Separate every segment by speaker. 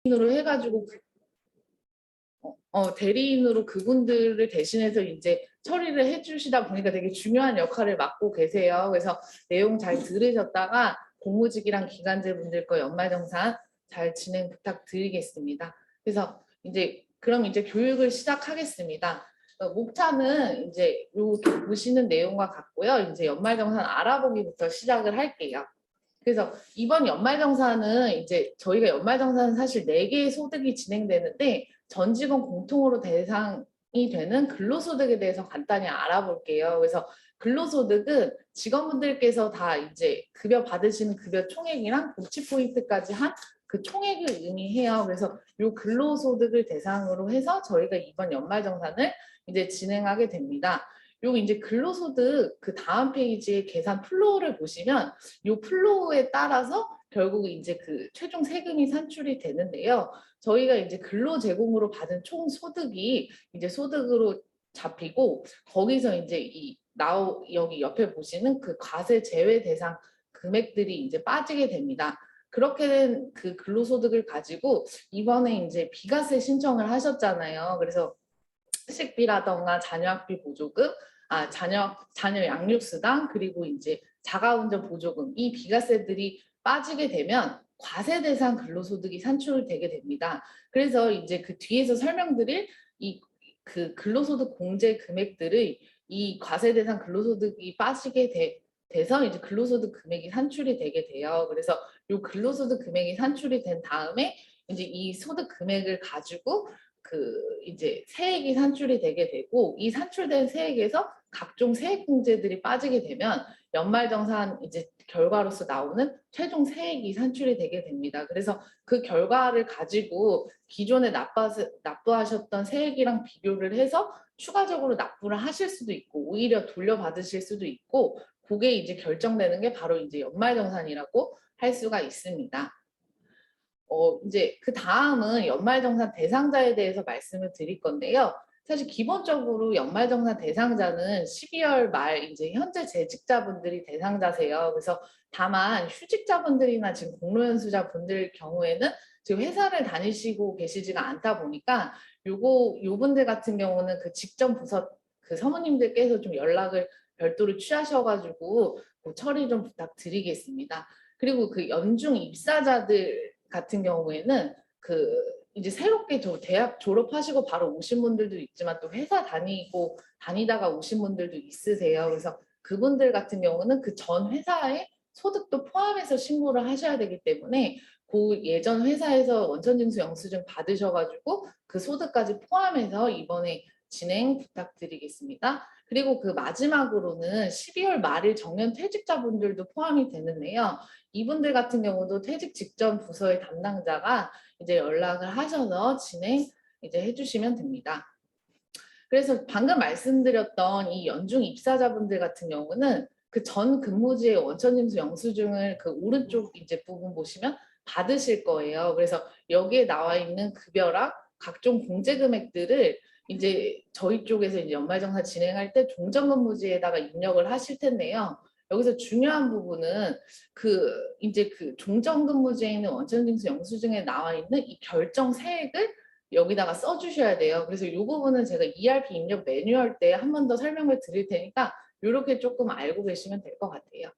Speaker 1: 대리인으로 해가지고 대리인으로 그분들을 대신해서 이제 처리를 해주시다 보니까 되게 중요한 역할을 맡고 계세요. 그래서 내용 잘 들으셨다가 공무직이랑 기간제 분들 거 연말정산 잘 진행 부탁드리겠습니다. 그래서 이제 그럼 이제 교육을 시작하겠습니다. 목차는 이제 이렇게 보시는 내용과 같고요. 이제 연말정산 알아보기부터 시작을 할게요. 그래서 이번 연말정산은 이제 저희가 연말정산은 사실 4개의 소득이 진행되는데 전 직원 공통으로 대상이 되는 근로소득에 대해서 간단히 알아볼게요. 그래서 근로소득은 직원분들께서 다 이제 급여 받으시는 급여 총액이랑 복지 포인트까지 한 그 총액을 의미해요. 그래서 이 근로소득을 대상으로 해서 저희가 이번 연말정산을 이제 진행하게 됩니다. 요 이제 근로소득 그 다음 페이지의 계산 플로우를 보시면 요 플로우에 따라서 결국 이제 그 최종 세금이 산출이 되는데요. 저희가 이제 근로 제공으로 받은 총 소득이 이제 소득으로 잡히고 거기서 이제 여기 옆에 보시는 그 과세 제외 대상 금액들이 이제 빠지게 됩니다. 그렇게 된 그 근로소득을 가지고 이번에 이제 비과세 신청을 하셨잖아요. 그래서 식비라던가 자녀학비 보조금, 자녀 양육수당, 그리고 이제 자가운전 보조금, 이 비과세들이 빠지게 되면 과세 대상 근로소득이 산출되게 됩니다. 그래서 이제 그 뒤에서 설명드릴 이 그 근로소득 공제 금액들을 이 과세 대상 근로소득이 빠지게 돼서 이제 근로소득 금액이 산출이 되게 돼요. 그래서 이 근로소득 금액이 산출이 된 다음에 이제 이 소득 금액을 가지고 그 이제 세액이 산출이 되게 되고 이 산출된 세액에서 각종 세액 공제들이 빠지게 되면 연말정산 이제 결과로서 나오는 최종 세액이 산출이 되게 됩니다. 그래서 그 결과를 가지고 기존에 납부하셨던 세액이랑 비교를 해서 추가적으로 납부를 하실 수도 있고 오히려 돌려받으실 수도 있고 그게 이제 결정되는 게 바로 이제 연말정산이라고 할 수가 있습니다. 이제 그 다음은 연말정산 대상자에 대해서 말씀을 드릴 건데요. 사실 기본적으로 연말정산 대상자는 12월 말 이제 현재 재직자분들이 대상자세요. 그래서 다만 휴직자분들이나 지금 공로연수자분들 경우에는 지금 회사를 다니시고 계시지가 않다 보니까 요분들 같은 경우는 그 직전 부서 그 사모님들께서 좀 연락을 별도로 취하셔가지고 처리 좀 부탁드리겠습니다. 그리고 그 연중 입사자들 같은 경우에는 그 이제 새롭게 대학 졸업하시고 바로 오신 분들도 있지만 또 회사 다니다가 오신 분들도 있으세요. 그래서 그분들 같은 경우는 그 전 회사의 소득도 포함해서 신고를 하셔야 되기 때문에 그 예전 회사에서 원천징수 영수증 받으셔가지고 그 소득까지 포함해서 이번에 진행 부탁드리겠습니다. 그리고 그 마지막으로는 12월 말일 정년 퇴직자분들도 포함이 되는데요. 이분들 같은 경우도 퇴직 직전 부서의 담당자가 이제 연락을 하셔서 진행 이제 해주시면 됩니다. 그래서 방금 말씀드렸던 이 연중 입사자분들 같은 경우는 그 전 근무지의 원천징수 영수증을 그 오른쪽 이제 부분 보시면 받으실 거예요. 그래서 여기에 나와 있는 급여랑 각종 공제 금액들을 이제 저희 쪽에서 이제 연말정산 진행할 때 종전근무지에다가 입력을 하실 텐데요. 여기서 중요한 부분은 그 이제 그 종전근무지에 있는 원천징수 영수증에 나와 있는 이 결정 세액을 여기다가 써주셔야 돼요. 그래서 이 부분은 제가 ERP 입력 매뉴얼 때 한 번 더 설명을 드릴 테니까 이렇게 조금 알고 계시면 될 것 같아요.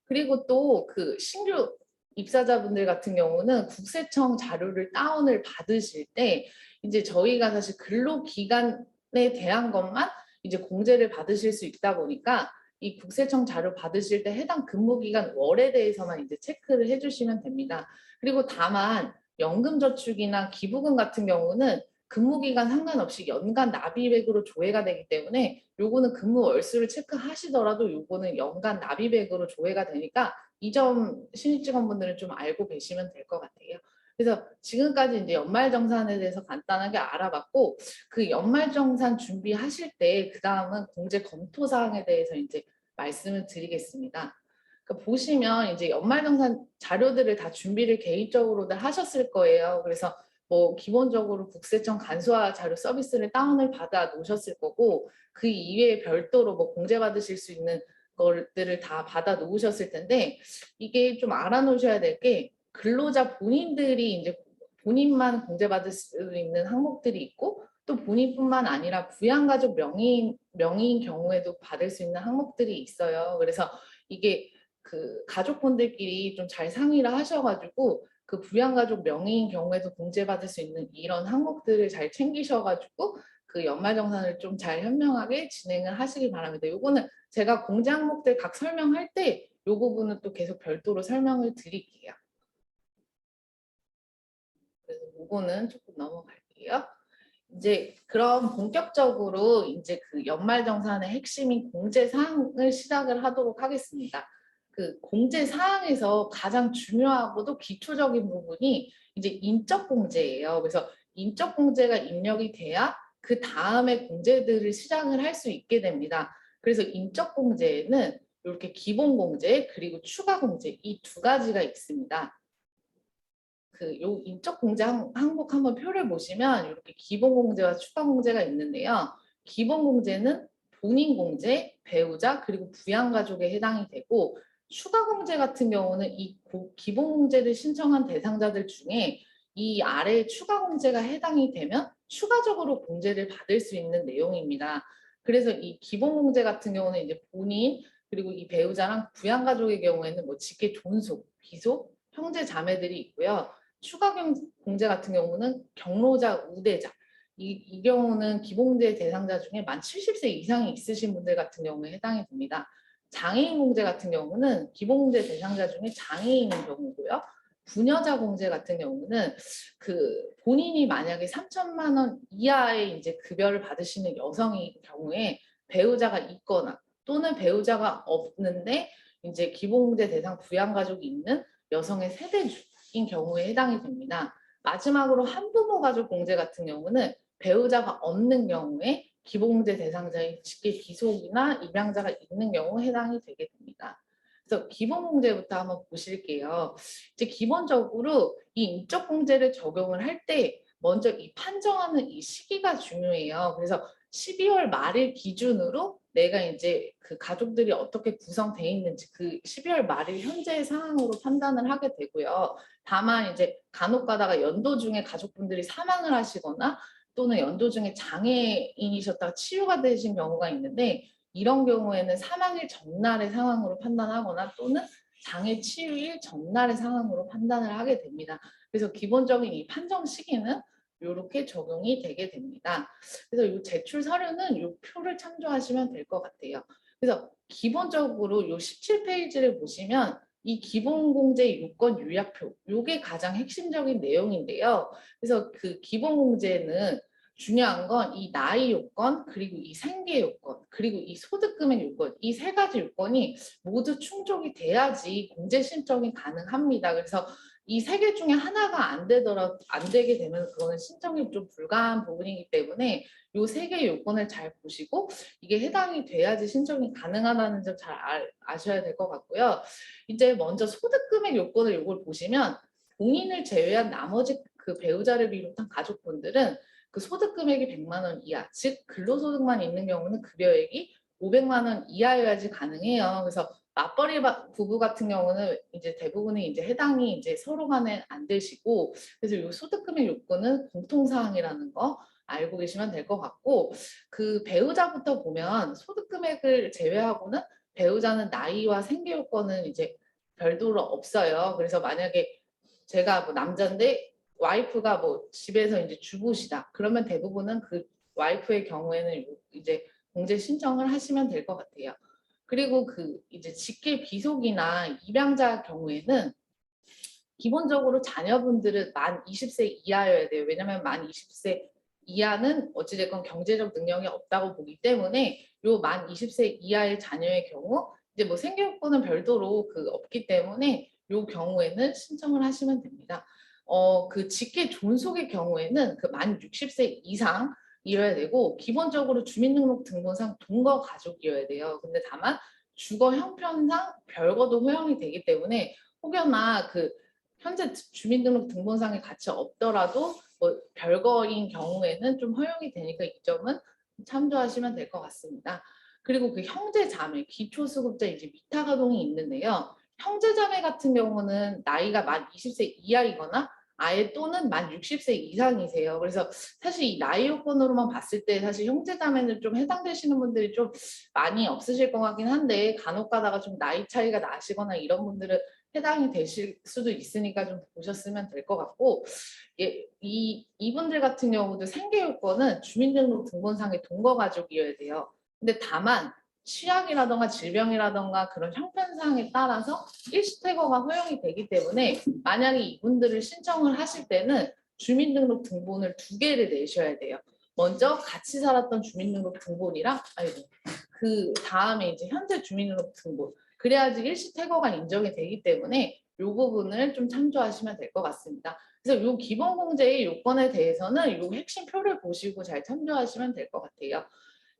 Speaker 1: 그리고 또 그 신규 입사자분들 같은 경우는 국세청 자료를 다운을 받으실 때 이제 저희가 사실 근로기간에 대한 것만 이제 공제를 받으실 수 있다 보니까 이 국세청 자료 받으실 때 해당 근무기간 월에 대해서만 이제 체크를 해주시면 됩니다. 그리고 다만 연금저축이나 기부금 같은 경우는 근무기간 상관없이 연간 납입액으로 조회가 되기 때문에 요거는 근무 월수를 체크하시더라도 요거는 연간 납입액으로 조회가 되니까 이 점 신입 직원분들은 좀 알고 계시면 될 것 같아요. 그래서 지금까지 이제 연말정산에 대해서 간단하게 알아봤고 그 연말정산 준비하실 때 그 다음은 공제 검토 사항에 대해서 이제 말씀을 드리겠습니다. 그러니까 보시면 이제 연말정산 자료들을 다 준비를 개인적으로들 하셨을 거예요. 그래서 뭐 기본적으로 국세청 간소화 자료 서비스를 다운을 받아 놓으셨을 거고 그 이외에 별도로 뭐 공제 받으실 수 있는 것들을 다 받아 놓으셨을 텐데 이게 좀 알아놓으셔야 될 게 근로자 본인들이 이제 본인만 공제받을 수 있는 항목들이 있고 또 본인뿐만 아니라 부양가족 명의인 경우에도 받을 수 있는 항목들이 있어요. 그래서 이게 그 가족분들끼리 좀 잘 상의를 하셔가지고 그 부양가족 명의인 경우에도 공제받을 수 있는 이런 항목들을 잘 챙기셔가지고 그 연말정산을 좀 잘 현명하게 진행을 하시기 바랍니다. 요거는 제가 공제 항목들 각 설명할 때 이 부분은 또 계속 별도로 설명을 드릴게요. 그래서 요거는 조금 넘어갈게요. 이제 그럼 본격적으로 이제 그 연말정산의 핵심인 공제사항을 시작을 하도록 하겠습니다. 그 공제사항에서 가장 중요하고도 기초적인 부분이 이제 인적공제예요. 그래서 인적공제가 입력이 돼야 그 다음에 공제들을 시작을 할 수 있게 됩니다. 그래서 인적공제에는 이렇게 기본공제 그리고 추가공제 이 두 가지가 있습니다. 그 요 인적 공제 항목 한번 표를 보시면 이렇게 기본 공제와 추가 공제가 있는데요. 기본 공제는 본인 공제, 배우자 그리고 부양 가족에 해당이 되고 추가 공제 같은 경우는 이 기본 공제를 신청한 대상자들 중에 이 아래 추가 공제가 해당이 되면 추가적으로 공제를 받을 수 있는 내용입니다. 그래서 이 기본 공제 같은 경우는 이제 본인 그리고 이 배우자랑 부양 가족의 경우에는 뭐 직계 존속, 비속, 형제 자매들이 있고요. 추가 공제 같은 경우는 경로자, 우대자 이 경우는 기본공제 대상자 중에 만 70세 이상이 있으신 분들 같은 경우에 해당이 됩니다. 장애인 공제 같은 경우는 기본공제 대상자 중에 장애인인 경우고요. 부녀자 공제 같은 경우는 그 본인이 만약에 3천만 원 이하의 이제 급여를 받으시는 여성인 경우에 배우자가 있거나 또는 배우자가 없는데 이제 기본공제 대상 부양가족이 있는 여성의 세대주인 경우에 해당이 됩니다. 마지막으로 한부모 가족 공제 같은 경우는 배우자가 없는 경우에 기본공제 대상자인 직계 비속이나 입양자가 있는 경우 해당이 되게 됩니다. 그래서 기본공제부터 한번 보실게요. 이제 기본적으로 이 인적공제를 적용을 할 때 먼저 이 판정하는 이 시기가 중요해요. 그래서 12월 말일 기준으로 내가 이제 그 가족들이 어떻게 구성되어 있는지 그 12월 말일 현재의 상황으로 판단을 하게 되고요. 다만 이제 간혹 가다가 연도 중에 가족분들이 사망을 하시거나 또는 연도 중에 장애인이셨다가 치유가 되신 경우가 있는데 이런 경우에는 사망일 전날의 상황으로 판단하거나 또는 장애 치유일 전날의 상황으로 판단을 하게 됩니다. 그래서 기본적인 이 판정 시기는 이렇게 적용이 되게 됩니다. 그래서 이 제출 서류는 이 표를 참조하시면 될 것 같아요. 그래서 기본적으로 이 17페이지를 보시면 이 기본공제 요건 요약표 요게 가장 핵심적인 내용인데요. 그래서 그 기본공제는 중요한 건 이 나이 요건 그리고 이 생계 요건 그리고 이 소득금액 요건 이 세 가지 요건이 모두 충족이 돼야지 공제 신청이 가능합니다. 그래서 이 세 개 중에 하나가 안 되게 되면 그거는 신청이 좀 불가한 부분이기 때문에 이 세 개의 요건을 잘 보시고 이게 해당이 돼야지 신청이 가능하다는 점 잘 아셔야 될 것 같고요. 이제 먼저 소득금액 요건을 이걸 보시면 본인을 제외한 나머지 그 배우자를 비롯한 가족분들은 그 소득금액이 100만 원 이하, 즉 근로소득만 있는 경우는 급여액이 500만 원 이하여야지 가능해요. 그래서 맞벌이 부부 같은 경우는 이제 대부분이 이제 해당이 이제 서로 간에 안 되시고 그래서 이 소득금액 요건은 공통사항이라는 거 알고 계시면 될 것 같고 그 배우자부터 보면 소득금액을 제외하고는 배우자는 나이와 생계 요건은 이제 별도로 없어요. 그래서 만약에 제가 뭐 남자인데 와이프가 뭐 집에서 이제 주부시다. 그러면 대부분은 그 와이프의 경우에는 이제 공제 신청을 하시면 될 것 같아요. 그리고 그 이제 직계 비속이나 입양자 경우에는 기본적으로 자녀분들은 만 20세 이하여야 돼요. 왜냐하면 만 20세 이하는 어찌됐건 경제적 능력이 없다고 보기 때문에 요 만 20세 이하의 자녀의 경우 이제 뭐 생계요건은 별도로 그 없기 때문에 요 경우에는 신청을 하시면 됩니다. 그 직계 존속의 경우에는 그 만 60세 이상이어야 되고 기본적으로 주민등록등본상 동거 가족이어야 돼요. 근데 다만 주거 형편상 별거도 허용이 되기 때문에 혹여나 그 현재 주민등록등본상에 같이 없더라도 뭐 별거인 경우에는 좀 허용이 되니까 이 점은 참조하시면 될 것 같습니다. 그리고 그 형제 자매 기초수급자 이제 위탁아동이 있는데요. 형제자매 같은 경우는 나이가 만 20세 이하이거나 아예 또는 만 60세 이상이세요. 그래서 사실 이 나이 요건으로만 봤을 때 사실 형제자매는 좀 해당되시는 분들이 좀 많이 없으실 것 같긴 한데 간혹 가다가 좀 나이 차이가 나시거나 이런 분들은 해당이 되실 수도 있으니까 좀 보셨으면 될 것 같고, 예, 이분들 같은 경우도 생계 요건은 주민등록 등본상의 동거 가족이어야 돼요. 근데 다만 취약이라던가 질병이라던가 그런 형편상에 따라서 일시퇴거가 허용이 되기 때문에 만약에 이분들을 신청을 하실 때는 주민등록 등본을 2개를 내셔야 돼요. 먼저 같이 살았던 주민등록 등본이랑 그 다음에 이제 현재 주민등록 등본, 그래야지 일시퇴거가 인정이 되기 때문에 이 부분을 좀 참조하시면 될 것 같습니다. 그래서 이 기본공제의 요건에 대해서는 이 핵심 표를 보시고 잘 참조하시면 될 것 같아요.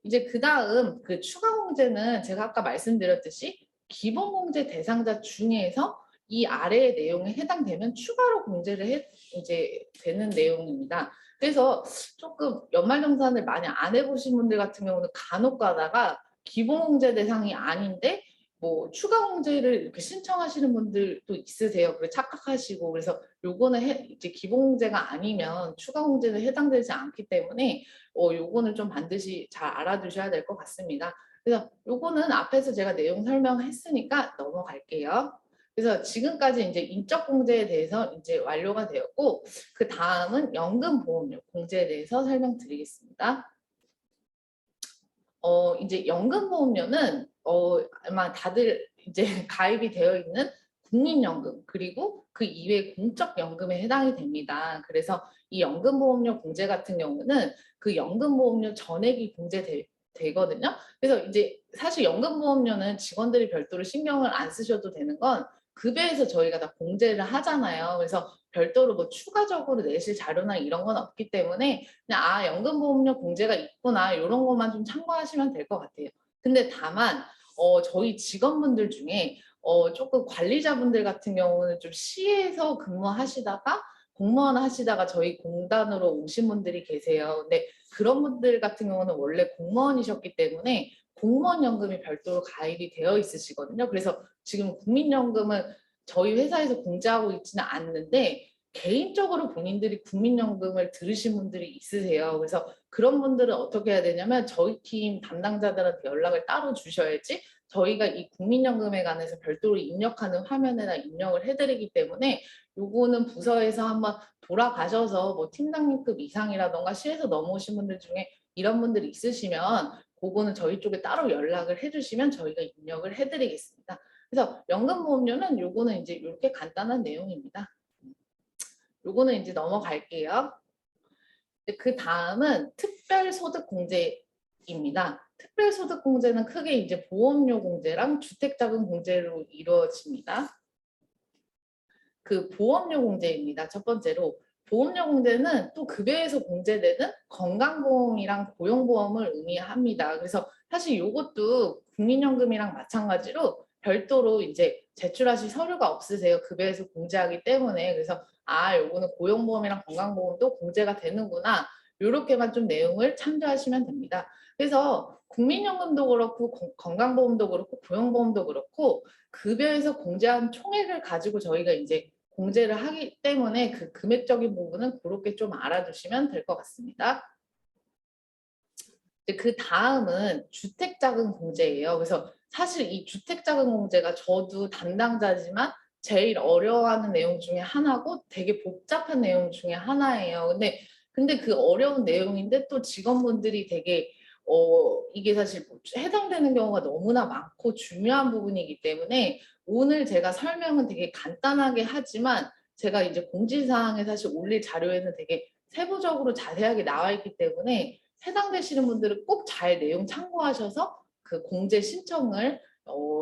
Speaker 1: 이제 그 다음 그 추가 공제는 제가 아까 말씀드렸듯이 기본 공제 대상자 중에서 이 아래의 내용에 해당되면 추가로 공제를 이제 되는 내용입니다. 그래서 조금 연말정산을 많이 안 해보신 분들 같은 경우는 간혹 가다가 기본 공제 대상이 아닌데 뭐 추가 공제를 이렇게 신청하시는 분들도 있으세요. 그래 착각하시고, 그래서 요거는 이제 기본 공제가 아니면 추가 공제는 해당되지 않기 때문에 요거는 좀 반드시 잘 알아두셔야 될 것 같습니다. 그래서 요거는 앞에서 제가 내용 설명했으니까 넘어갈게요. 그래서 지금까지 이제 인적 공제에 대해서 이제 완료가 되었고, 그 다음은 연금보험료 공제에 대해서 설명드리겠습니다. 이제 연금보험료는 아마 다들 이제 가입이 되어 있는 국민연금 그리고 그 이외 공적연금에 해당이 됩니다. 그래서 이 연금보험료 공제 같은 경우는 그 연금보험료 전액이 공제되거든요. 그래서 이제 사실 연금보험료는 직원들이 별도로 신경을 안 쓰셔도 되는 건 급여에서 저희가 다 공제를 하잖아요. 그래서 별도로 뭐 추가적으로 내실 자료나 이런 건 없기 때문에 그냥 연금보험료 공제가 있구나 이런 것만 좀 참고하시면 될 것 같아요. 근데 다만 저희 직원분들 중에 조금 관리자분들 같은 경우는 좀 시에서 근무하시다가 공무원 하시다가 저희 공단으로 오신 분들이 계세요. 근데 그런 분들 같은 경우는 원래 공무원이셨기 때문에 공무원 연금이 별도로 가입이 되어 있으시거든요. 그래서 지금 국민연금은 저희 회사에서 공제하고 있지는 않는데 개인적으로 본인들이 국민연금을 들으신 분들이 있으세요. 그래서 그런 분들은 어떻게 해야 되냐면 저희 팀 담당자들한테 연락을 따로 주셔야지 저희가 이 국민연금에 관해서 별도로 입력하는 화면에다 입력을 해드리기 때문에 요거는 부서에서 한번 돌아가셔서 뭐 팀장님급 이상이라던가 시에서 넘어오신 분들 중에 이런 분들이 있으시면 그거는 저희 쪽에 따로 연락을 해주시면 저희가 입력을 해드리겠습니다. 그래서 연금보험료는 요거는 이제 이렇게 간단한 내용입니다. 요거는 이제 넘어갈게요. 그 다음은 특별소득공제입니다. 특별소득공제는 크게 이제 보험료 공제랑 주택자금 공제로 이루어집니다. 그 보험료 공제입니다. 첫 번째로 보험료 공제는 또 급여에서 공제되는 건강보험이랑 고용보험을 의미합니다. 그래서 사실 이것도 국민연금이랑 마찬가지로 별도로 이제 제출하실 서류가 없으세요. 급여에서 공제하기 때문에. 그래서 요거는 고용보험이랑 건강보험도 공제가 되는구나. 이렇게만 좀 내용을 참조하시면 됩니다. 그래서 국민연금도 그렇고 건강보험도 그렇고 고용보험도 그렇고 급여에서 공제한 총액을 가지고 저희가 이제 공제를 하기 때문에 그 금액적인 부분은 그렇게 좀 알아두시면 될 것 같습니다. 그 다음은 주택자금 공제예요. 그래서 사실 이 주택자금 공제가 저도 담당자지만 제일 어려워하는 내용 중에 하나고 되게 복잡한 내용 중에 하나예요. 근데 그 어려운 내용인데 또 직원분들이 되게 이게 사실 해당되는 경우가 너무나 많고 중요한 부분이기 때문에 오늘 제가 설명은 되게 간단하게 하지만 제가 이제 공지사항에 사실 올릴 자료에는 되게 세부적으로 자세하게 나와 있기 때문에 해당되시는 분들은 꼭 잘 내용 참고하셔서 그 공제 신청을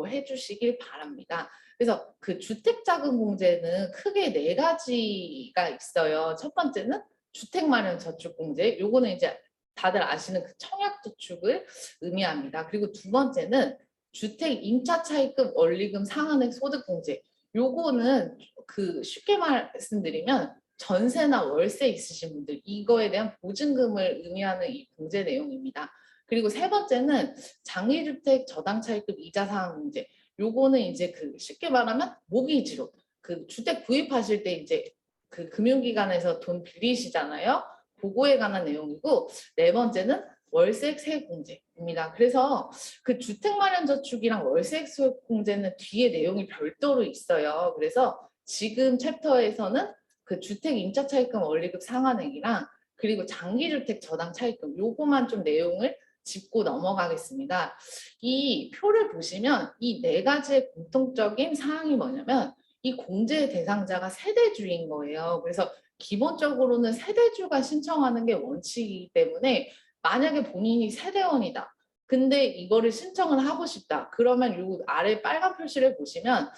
Speaker 1: 해주시길 바랍니다. 그래서 그 주택자금 공제는 크게 4가지가 있어요. 첫 번째는 주택마련저축공제, 요거는 이제 다들 아시는 그 청약저축을 의미합니다. 그리고 두 번째는 주택 임차차입금 원리금 상한액 소득공제, 요거는 그 쉽게 말씀드리면 전세나 월세 있으신 분들 이거에 대한 보증금을 의미하는 이 공제 내용입니다. 그리고 세 번째는 장기주택 저당차입금 이자 상한 공제, 요거는 이제 그 쉽게 말하면 모기지로 그 주택 구입하실 때 이제 그 금융기관에서 돈 빌리시잖아요. 그거에 관한 내용이고, 네 번째는 월세액 공제입니다. 그래서 그 주택마련저축이랑 월세액 공제는 뒤에 내용이 별도로 있어요. 그래서 지금 챕터에서는 그 주택 임차 차입금 원리금 상환액이랑 그리고 장기주택 저당 차입금 요거만 좀 내용을 짚고 넘어가겠습니다. 이 표를 보시면 이 네 가지의 공통적인 사항이 뭐냐면 이 공제 대상자가 세대주인 거예요. 그래서 기본적으로는 세대주가 신청하는 게 원칙이기 때문에 만약에 본인이 세대원이다. 근데 이거를 신청을 하고 싶다. 그러면 요 아래 빨간 표시를 보시면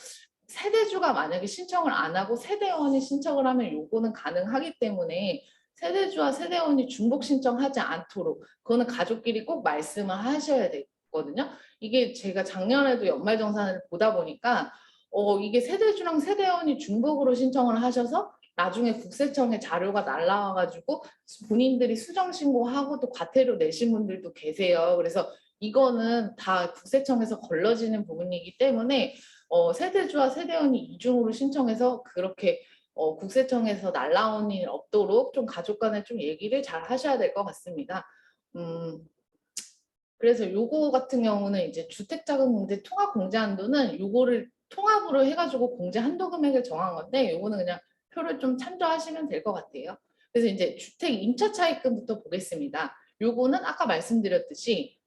Speaker 1: 세대주가 만약에 신청을 안 하고 세대원이 신청을 하면 요거는 가능하기 때문에 세대주와 세대원이 중복 신청하지 않도록 그거는 가족끼리 꼭 말씀을 하셔야 되거든요. 이게 제가 작년에도 연말정산을 보다 보니까 이게 세대주랑 세대원이 중복으로 신청을 하셔서 나중에 국세청에 자료가 날라와가지고 본인들이 수정신고하고 또 과태료 내신 분들도 계세요. 그래서 이거는 다 국세청에서 걸러지는 부분이기 때문에 세대주와 세대원이 이중으로 신청해서 그렇게 국세청에서 날라온 일 없도록 좀 가족 간에 좀 얘기를 잘 하셔야 될 것 같습니다. 그래서 요거 같은 경우는 이제 주택자금공제 통합공제 한도는 요거를 통합으로 해가지고 공제 한도 금액을 정한 건데 요거는 그냥 표를 좀 참조하시면 될 것 같아요. 그래서 이제 주택 임차 차입금부터 보겠습니다. 요거는 아까 말씀드렸듯이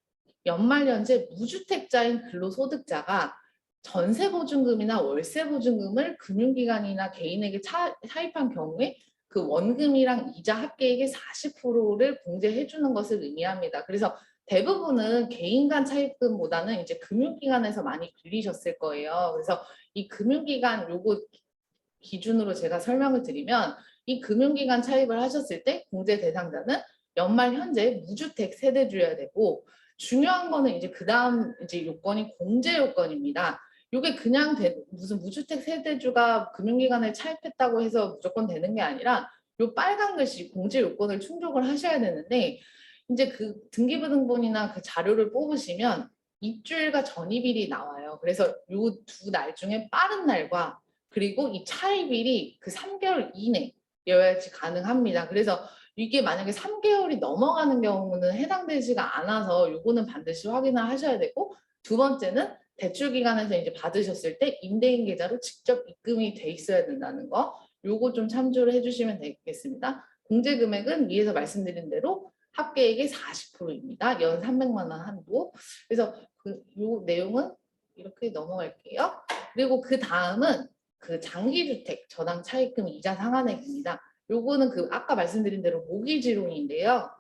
Speaker 1: 연말연재 무주택자인 근로소득자가 전세보증금이나 월세보증금을 금융기관이나 개인에게 차입한 경우에 그 원금이랑 이자 합계액의 40%를 공제해 주는 것을 의미합니다. 그래서 대부분은 개인 간 차입금보다는 이제 금융기관에서 많이 빌리셨을 거예요. 그래서 이 금융기관 요거 기준으로 제가 설명을 드리면 이 금융기관 차입을 하셨을 때 공제 대상자는 연말 현재 무주택 세대주여야 되고 중요한 거는 이제 그 다음 이제 요건이 공제 요건입니다. 요게 그냥 무슨 무주택 세대주가 금융기관에 차입했다고 해서 무조건 되는 게 아니라 요 빨간 글씨 공제 요건을 충족을 하셔야 되는데 이제 그 등기부등본이나 그 자료를 뽑으시면 입주일과 전입일이 나와요. 그래서 요 두 날 중에 빠른 날과 그리고 이 차입일이 그 3개월 이내여야지 가능합니다. 그래서 이게 만약에 3개월이 넘어가는 경우는 해당되지가 않아서 요거는 반드시 확인을 하셔야 되고 두 번째는 대출기관에서 이제 받으셨을 때 임대인 계좌로 직접 입금이 돼 있어야 된다는 거 요거 좀 참조를 해주시면 되겠습니다. 공제 금액은 위에서 말씀드린 대로 합계액의 40%입니다. 연 300만 원 한도. 그래서 요 내용은 이렇게 넘어갈게요. 그리고 그 다음은 그 장기주택 저당 차입금 이자 상환액입니다. 요거는 그 아까 말씀드린 대로 모기지론인데요.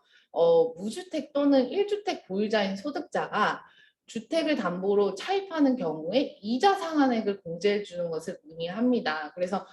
Speaker 1: 무주택 또는 1주택 보유자인 소득자가 주택을 담보로 차입하는 경우에 이자 상환액을 공제해 주는 것을 의미합니다. 그래서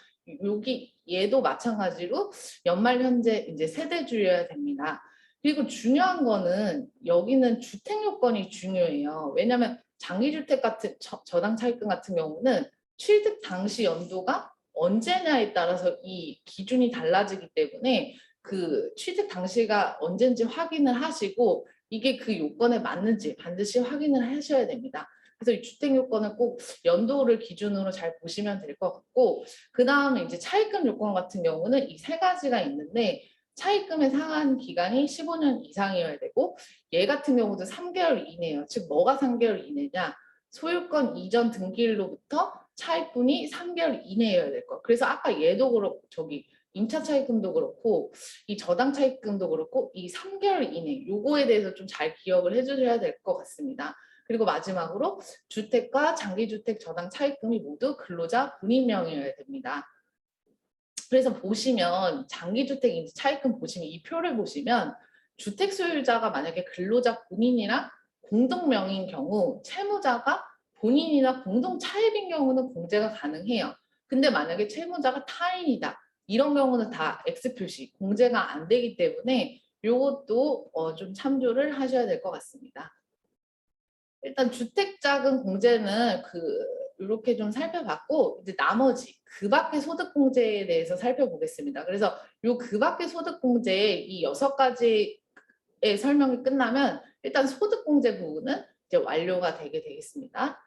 Speaker 1: 여기 얘도 마찬가지로 연말 현재 이제 세대주여야 됩니다. 그리고 중요한 거는 여기는 주택 요건이 중요해요. 왜냐하면 장기주택 같은 저당 차입금 같은 경우는 취득 당시 연도가 언제냐에 따라서 이 기준이 달라지기 때문에 그 취득 당시가 언젠지 확인을 하시고 이게 그 요건에 맞는지 반드시 확인을 하셔야 됩니다. 그래서 이 주택 요건을 꼭 연도를 기준으로 잘 보시면 될 것 같고 그 다음에 이제 차입금 요건 같은 경우는 이 세 가지가 있는데 차입금의 상한 기간이 15년 이상이어야 되고 얘 같은 경우도 3개월 이내예요. 즉 뭐가 3개월 이내냐 소유권 이전 등기일로부터 차입분이 3개월 이내여야 될 거. 그래서 아까 얘도 그렇고 저기 임차 차입금도 그렇고 이 저당 차입금도 그렇고 이 3개월 이내 요거에 대해서 좀 잘 기억을 해주셔야 될 것 같습니다. 그리고 마지막으로 주택과 장기주택 저당 차입금이 모두 근로자 본인 명의여야 됩니다. 그래서 보시면 장기주택 차입금 보시면 이 표를 보시면 주택 소유자가 만약에 근로자 본인이랑 공동 명의인 경우 채무자가 본인이나 공동 차입인 경우는 공제가 가능해요. 근데 만약에 채무자가 타인이다. 이런 경우는 다 X 표시 공제가 안 되기 때문에 이것도 좀 참조를 하셔야 될 것 같습니다. 일단 주택자금 공제는 이렇게 좀 살펴봤고 이제 나머지 그 밖의 소득 공제에 대해서 살펴보겠습니다. 그래서 요 그 밖의 소득 공제 이 6가지의 설명이 끝나면 일단 소득 공제 부분은 이제 완료가 되게 되겠습니다.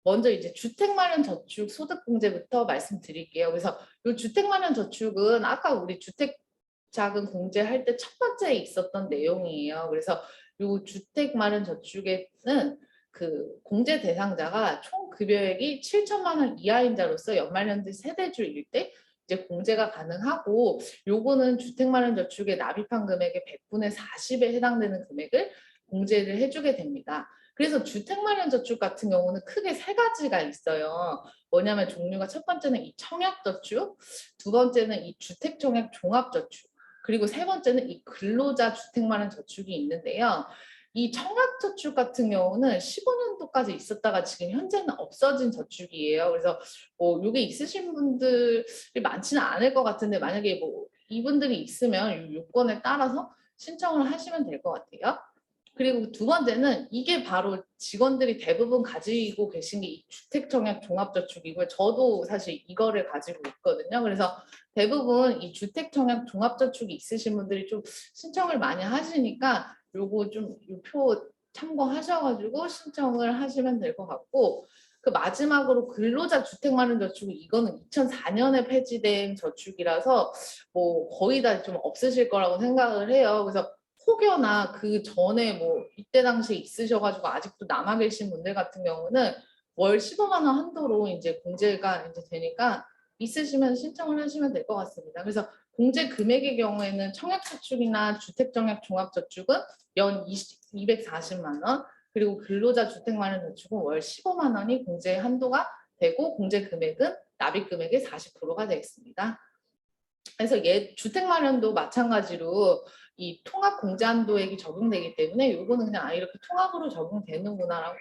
Speaker 1: 먼저 이제 주택마련저축 소득공제부터 말씀드릴게요. 그래서 이 주택마련저축은 아까 우리 주택자금 공제할 때 첫 번째에 있었던 내용이에요. 그래서 이 주택마련저축에는 그 공제 대상자가 총 급여액이 7천만 원 이하인자로서 연말연금 세대주일 때 이제 공제가 가능하고, 요거는 주택마련저축에 납입한 금액의 100분의 40에 해당되는 금액을 공제를 해주게 됩니다. 그래서 주택마련저축 같은 경우는 크게 세 가지가 있어요. 뭐냐면 종류가 첫 번째는 이 청약저축, 두 번째는 이 주택청약 종합저축, 그리고 세 번째는 이 근로자 주택마련저축이 있는데요. 이 청약저축 같은 경우는 15년도까지 있었다가 지금 현재는 없어진 저축이에요. 그래서 뭐 이게 있으신 분들이 많지는 않을 것 같은데, 만약에 뭐 이분들이 있으면 이 요건에 따라서 신청을 하시면 될 것 같아요. 그리고 두 번째는 이게 바로 직원들이 대부분 가지고 계신 게 이 주택청약 종합저축이고요. 저도 사실 이거를 가지고 있거든요. 그래서 대부분 이 주택청약 종합저축이 있으신 분들이 좀 신청을 많이 하시니까 요거 좀 요 표 참고하셔가지고 신청을 하시면 될 것 같고, 그 마지막으로 근로자 주택마련저축은 이거는 2004년에 폐지된 저축이라서 뭐 거의 다 좀 없으실 거라고 생각을 해요. 그래서 혹여나 그 전에 뭐 이때 당시에 있으셔가지고 아직도 남아 계신 분들 같은 경우는 월 15만 원 한도로 이제 공제가 이제 되니까 있으시면 신청을 하시면 될 것 같습니다. 그래서 공제 금액의 경우에는 청약저축이나 주택청약 종합저축은 연 240만 원, 그리고 근로자 주택마련저축은 월 15만 원이 공제 한도가 되고, 공제 금액은 납입 금액의 40%가 되겠습니다. 그래서 주택마련도 마찬가지로 이 통합 공제한도액이 적용되기 때문에 이거는 그냥 이렇게 통합으로 적용되는구나라고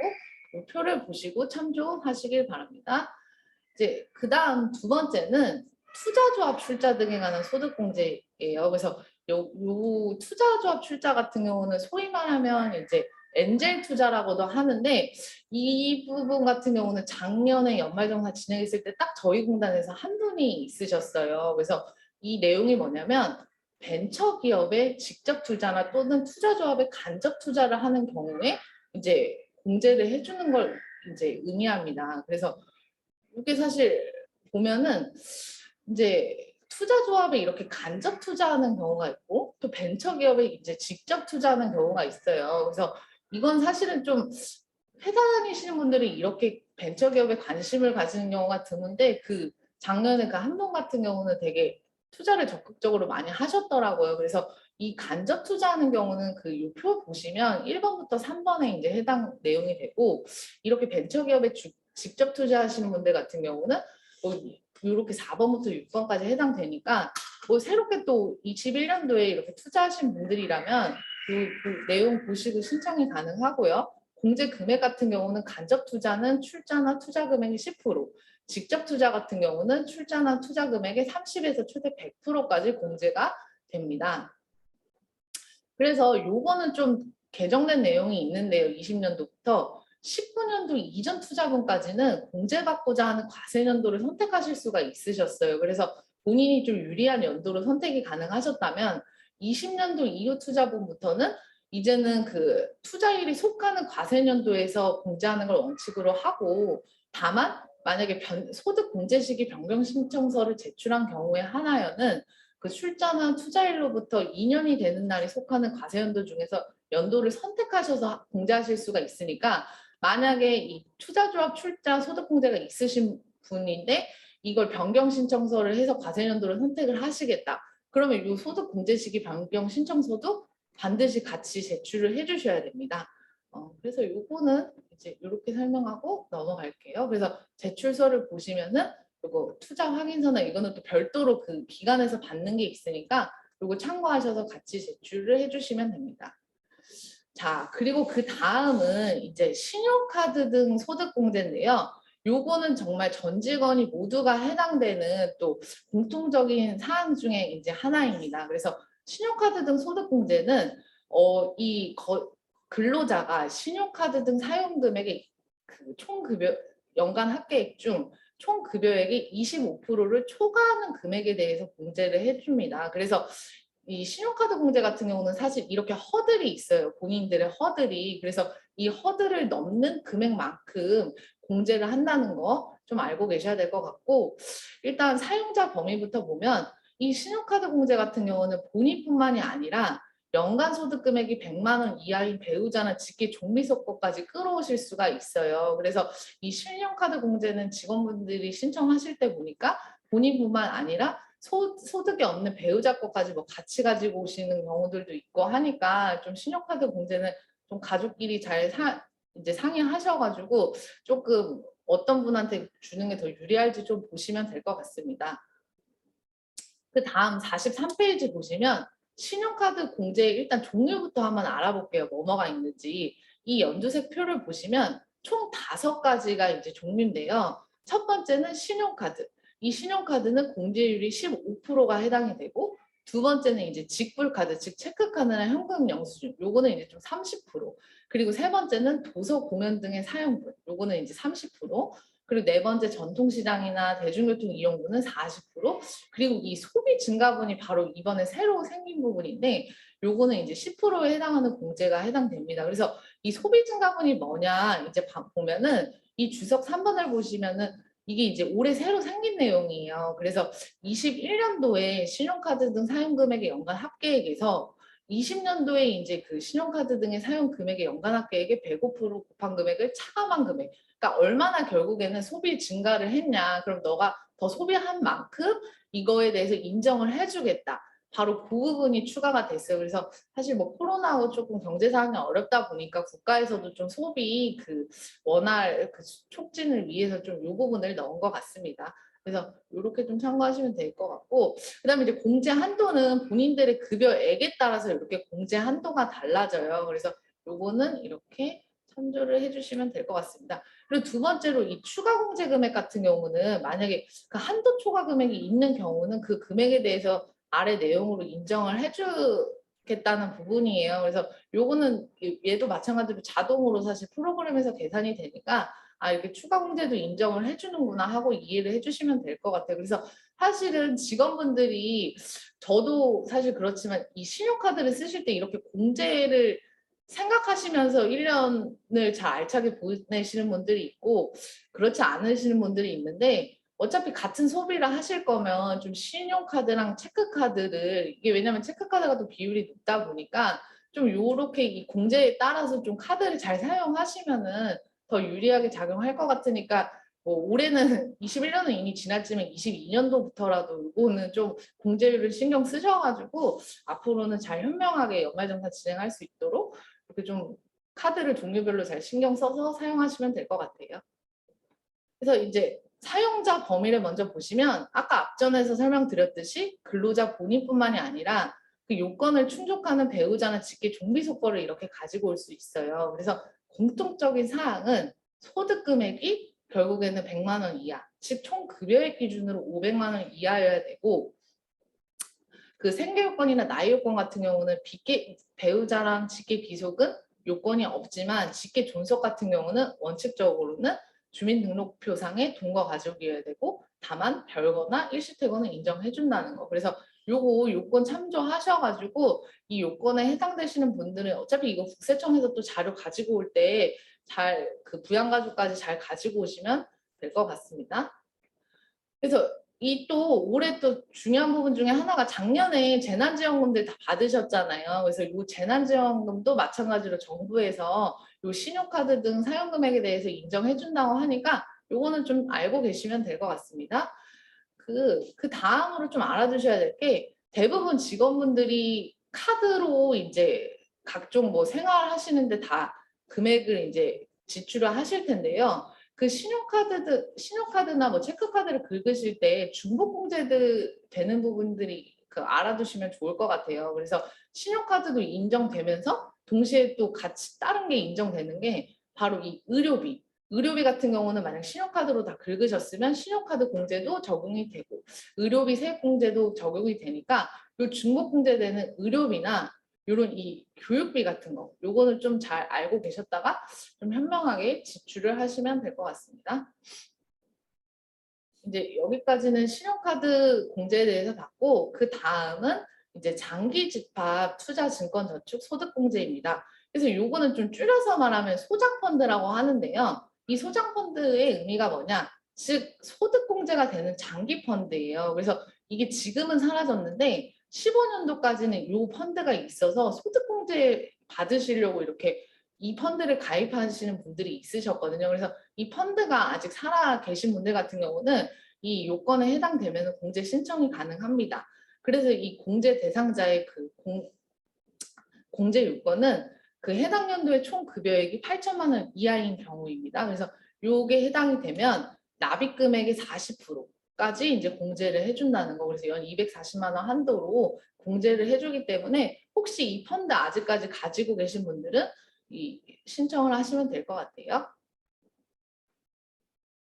Speaker 1: 이 표를 보시고 참조하시길 바랍니다. 이제 그 다음 두 번째는 투자조합 출자 등에 관한 소득공제예요. 그래서 요 투자조합 출자 같은 경우는 소위 말하면 이제 엔젤 투자라고도 하는데, 이 부분 같은 경우는 작년에 연말정산 진행했을 때 딱 저희 공단에서 한 분이 있으셨어요. 그래서 이 내용이 뭐냐면 벤처기업에 직접 투자나 또는 투자조합에 간접 투자를 하는 경우에 이제 공제를 해주는 걸 이제 의미합니다. 그래서 이게 사실 보면은 이제 투자조합에 이렇게 간접 투자하는 경우가 있고, 또 벤처기업에 이제 직접 투자하는 경우가 있어요. 그래서 이건 사실은 좀 회사 다니시는 분들이 이렇게 벤처기업에 관심을 가지는 경우가 드문데, 그 작년에 그 한 분 같은 경우는 되게 투자를 적극적으로 많이 하셨더라고요. 그래서 이 간접 투자하는 경우는 그 표 보시면 1번부터 3번에 이제 해당 내용이 되고, 이렇게 벤처기업에 직접 투자하시는 분들 같은 경우는 뭐 이렇게 4번부터 6번까지 해당되니까, 뭐 새롭게 또 21년도에 이렇게 투자하신 분들이라면 그 내용 보시고 신청이 가능하고요. 공제 금액 같은 경우는 간접 투자는 출자나 투자 금액의 10%, 직접 투자 같은 경우는 출자나 투자 금액의 30에서 최대 100%까지 공제가 됩니다. 그래서 요거는 좀 개정된 내용이 있는데요. 20년도부터 19년도 이전 투자금까지는 공제받고자 하는 과세년도를 선택하실 수가 있으셨어요. 그래서 본인이 좀 유리한 연도로 선택이 가능하셨다면 20년도 이후 투자분부터는 이제는 그 투자일이 속하는 과세년도에서 공제하는 걸 원칙으로 하고, 다만 만약에 소득 공제 시기 변경 신청서를 제출한 경우에 하나여는 그 출자나 투자일로부터 2년이 되는 날이 속하는 과세연도 중에서 연도를 선택하셔서 공제하실 수가 있으니까, 만약에 이 투자조합 출자 소득공제가 있으신 분인데 이걸 변경 신청서를 해서 과세연도를 선택을 하시겠다. 그러면 이 소득공제 시기 변경 신청서도 반드시 같이 제출을 해주셔야 됩니다. 그래서 요거는 이제 이렇게 설명하고 넘어갈게요. 그래서 제출서를 보시면은 그리고 투자 확인서나 이거는 또 별도로 그 기관에서 받는 게 있으니까 이거 참고하셔서 같이 제출을 해주시면 됩니다. 자, 그리고 그 다음은 이제 신용카드 등 소득공제인데요. 요거는 정말 전 직원이 모두가 해당되는 또 공통적인 사항 중에 이제 하나입니다. 그래서 신용카드 등 소득공제는 근로자가 신용카드 등 사용 금액의 그 총급여 연간 합계액 중 총급여액의 25%를 초과하는 금액에 대해서 공제를 해줍니다. 그래서 이 신용카드 공제 같은 경우는 사실 이렇게 허들이 있어요. 본인들의 허들이. 그래서 이 허들을 넘는 금액만큼 공제를 한다는 거 좀 알고 계셔야 될 것 같고, 일단 사용자 범위부터 보면 이 신용카드 공제 같은 경우는 본인뿐만이 아니라 연간 소득 금액이 100만 원 이하인 배우자나 직계 종비속거까지 끌어오실 수가 있어요. 그래서 이 신용카드 공제는 직원분들이 신청하실 때 보니까 본인뿐만 아니라 소득이 없는 배우자 것까지 뭐 같이 가지고 오시는 경우들도 있고 하니까 좀 신용카드 공제는 좀 가족끼리 잘 이제 상의하셔가지고 조금 어떤 분한테 주는 게 더 유리할지 좀 보시면 될 것 같습니다. 그 다음 43페이지 보시면 신용카드 공제 일단 종류부터 한번 알아볼게요. 뭐가 있는지. 이 연두색 표를 보시면 총 5가지가 이제 종류인데요. 첫 번째는 신용카드. 이 신용카드는 공제율이 15%가 해당이 되고, 두 번째는 이제 직불카드, 즉 체크카드나 현금 영수증. 요거는 이제 좀 30%. 그리고 세 번째는 도서 공연 등의 사용분. 요거는 이제 30%. 그리고 네 번째 전통시장이나 대중교통 이용분은 40%. 그리고 이 소비 증가분이 바로 이번에 새로 생긴 부분인데, 요거는 이제 10%에 해당하는 공제가 해당됩니다. 그래서 이 소비 증가분이 뭐냐 이제 보면은 이 주석 3번을 보시면은 이게 이제 올해 새로 생긴 내용이에요. 그래서 21년도에 신용카드 등 사용 금액의 연간 합계액에서 20년도에 이제 그 신용카드 등의 사용 금액의 연간 합계액의 105% 곱한 금액을 차감한 금액. 그러니까 얼마나 결국에는 소비 증가를 했냐. 그럼 너가 더 소비한 만큼 이거에 대해서 인정을 해주겠다. 바로 그 부분이 추가가 됐어요. 그래서 사실 뭐 코로나하고 조금 경제 상황이 어렵다 보니까 국가에서도 좀 소비 그 원활 그 촉진을 위해서 좀 이 부분을 넣은 것 같습니다. 그래서 이렇게 좀 참고하시면 될 것 같고, 그다음에 이제 공제 한도는 본인들의 급여액에 따라서 이렇게 공제 한도가 달라져요. 그래서 요거는 이렇게 참조를 해주시면 될 것 같습니다. 그리고 두 번째로 이 추가 공제 금액 같은 경우는 만약에 그 한도 초과 금액이 있는 경우는 그 금액에 대해서 아래 내용으로 인정을 해주겠다는 부분이에요. 그래서 요거는 얘도 마찬가지로 자동으로 사실 프로그램에서 계산이 되니까 아 이렇게 추가 공제도 인정을 해주는구나 하고 이해를 해주시면 될 것 같아요. 그래서 사실은 직원분들이 저도 사실 그렇지만 이 신용카드를 쓰실 때 이렇게 공제를 생각하시면서 1년을 잘 알차게 보내시는 분들이 있고 그렇지 않으시는 분들이 있는데 어차피 같은 소비를 하실 거면 좀 신용카드랑 체크카드를 이게 왜냐면 체크카드가 또 비율이 높다 보니까 좀 요렇게 이 공제에 따라서 좀 카드를 잘 사용하시면은 더 유리하게 작용할 것 같으니까 뭐 올해는 21년은 이미 지났지만 22년도부터라도 이거는 좀 공제율을 신경 쓰셔가지고 앞으로는 잘 현명하게 연말정산 진행할 수 있도록 이렇게 좀 카드를 종류별로 잘 신경 써서 사용하시면 될 것 같아요. 그래서 이제 사용자 범위를 먼저 보시면 아까 앞전에서 설명드렸듯이 근로자 본인뿐만이 아니라 그 요건을 충족하는 배우자나 직계 종비속거를 이렇게 가지고 올 수 있어요. 그래서 공통적인 사항은 소득 금액이 결국에는 100만 원 이하, 즉 총 급여액 기준으로 500만 원 이하여야 되고 그 생계 요건이나 나이 요건 같은 경우는 배우자랑 직계 비속은 요건이 없지만 직계 존속 같은 경우는 원칙적으로는 주민등록표상의 동거 가족이어야 되고 다만 별거나 일시퇴거는 인정해 준다는 거. 그래서 요거 요건 참조하셔가지고 이 요건에 해당되시는 분들은 어차피 이거 국세청에서 또 자료 가지고 올 때 잘 그 부양가족까지 잘 가지고 오시면 될 것 같습니다. 그래서 이 또 올해 또 중요한 부분 중에 하나가 작년에 재난지원금들 다 받으셨잖아요. 그래서 이 재난지원금도 마찬가지로 정부에서 이 신용카드 등 사용금액에 대해서 인정해 준다고 하니까 요거는 좀 알고 계시면 될 것 같습니다. 그 다음으로 좀 알아두셔야 될 게 대부분 직원분들이 카드로 이제 각종 뭐 생활하시는데 다 금액을 이제 지출을 하실 텐데요. 그 신용카드나 뭐 체크카드를 긁으실 때 중복공제들 되는 부분들이 그 알아두시면 좋을 것 같아요. 그래서 신용카드도 인정되면서 동시에 또 같이 다른 게 인정되는 게 바로 이 의료비. 의료비 같은 경우는 만약 신용카드로 다 긁으셨으면 신용카드 공제도 적용이 되고 의료비 세액 공제도 적용이 되니까 이 중복공제되는 의료비나 이런 이 교육비 같은 거 요거는 좀 잘 알고 계셨다가 좀 현명하게 지출을 하시면 될 것 같습니다. 이제 여기까지는 신용카드 공제에 대해서 봤고 그 다음은 이제 장기 집합 투자 증권 저축 소득 공제입니다. 그래서 요거는 좀 줄여서 말하면 소장 펀드라고 하는데요. 이 소장 펀드의 의미가 뭐냐? 즉 소득 공제가 되는 장기 펀드예요. 그래서 이게 지금은 사라졌는데 15년도까지는 이 펀드가 있어서 소득 공제 받으시려고 이렇게 이 펀드를 가입하시는 분들이 있으셨거든요. 그래서 이 펀드가 아직 살아 계신 분들 같은 경우는 이 요건에 해당되면 공제 신청이 가능합니다. 그래서 이 공제 대상자의 그 공제 요건은 그 해당 연도의 총 급여액이 8천만 원 이하인 경우입니다. 그래서 요게 해당이 되면 납입 금액의 40%까지 이제 공제를 해준다는 거. 그래서 연 240만 원 한도로 공제를 해주기 때문에 혹시 이 펀드 아직까지 가지고 계신 분들은 이 신청을 하시면 될 것 같아요.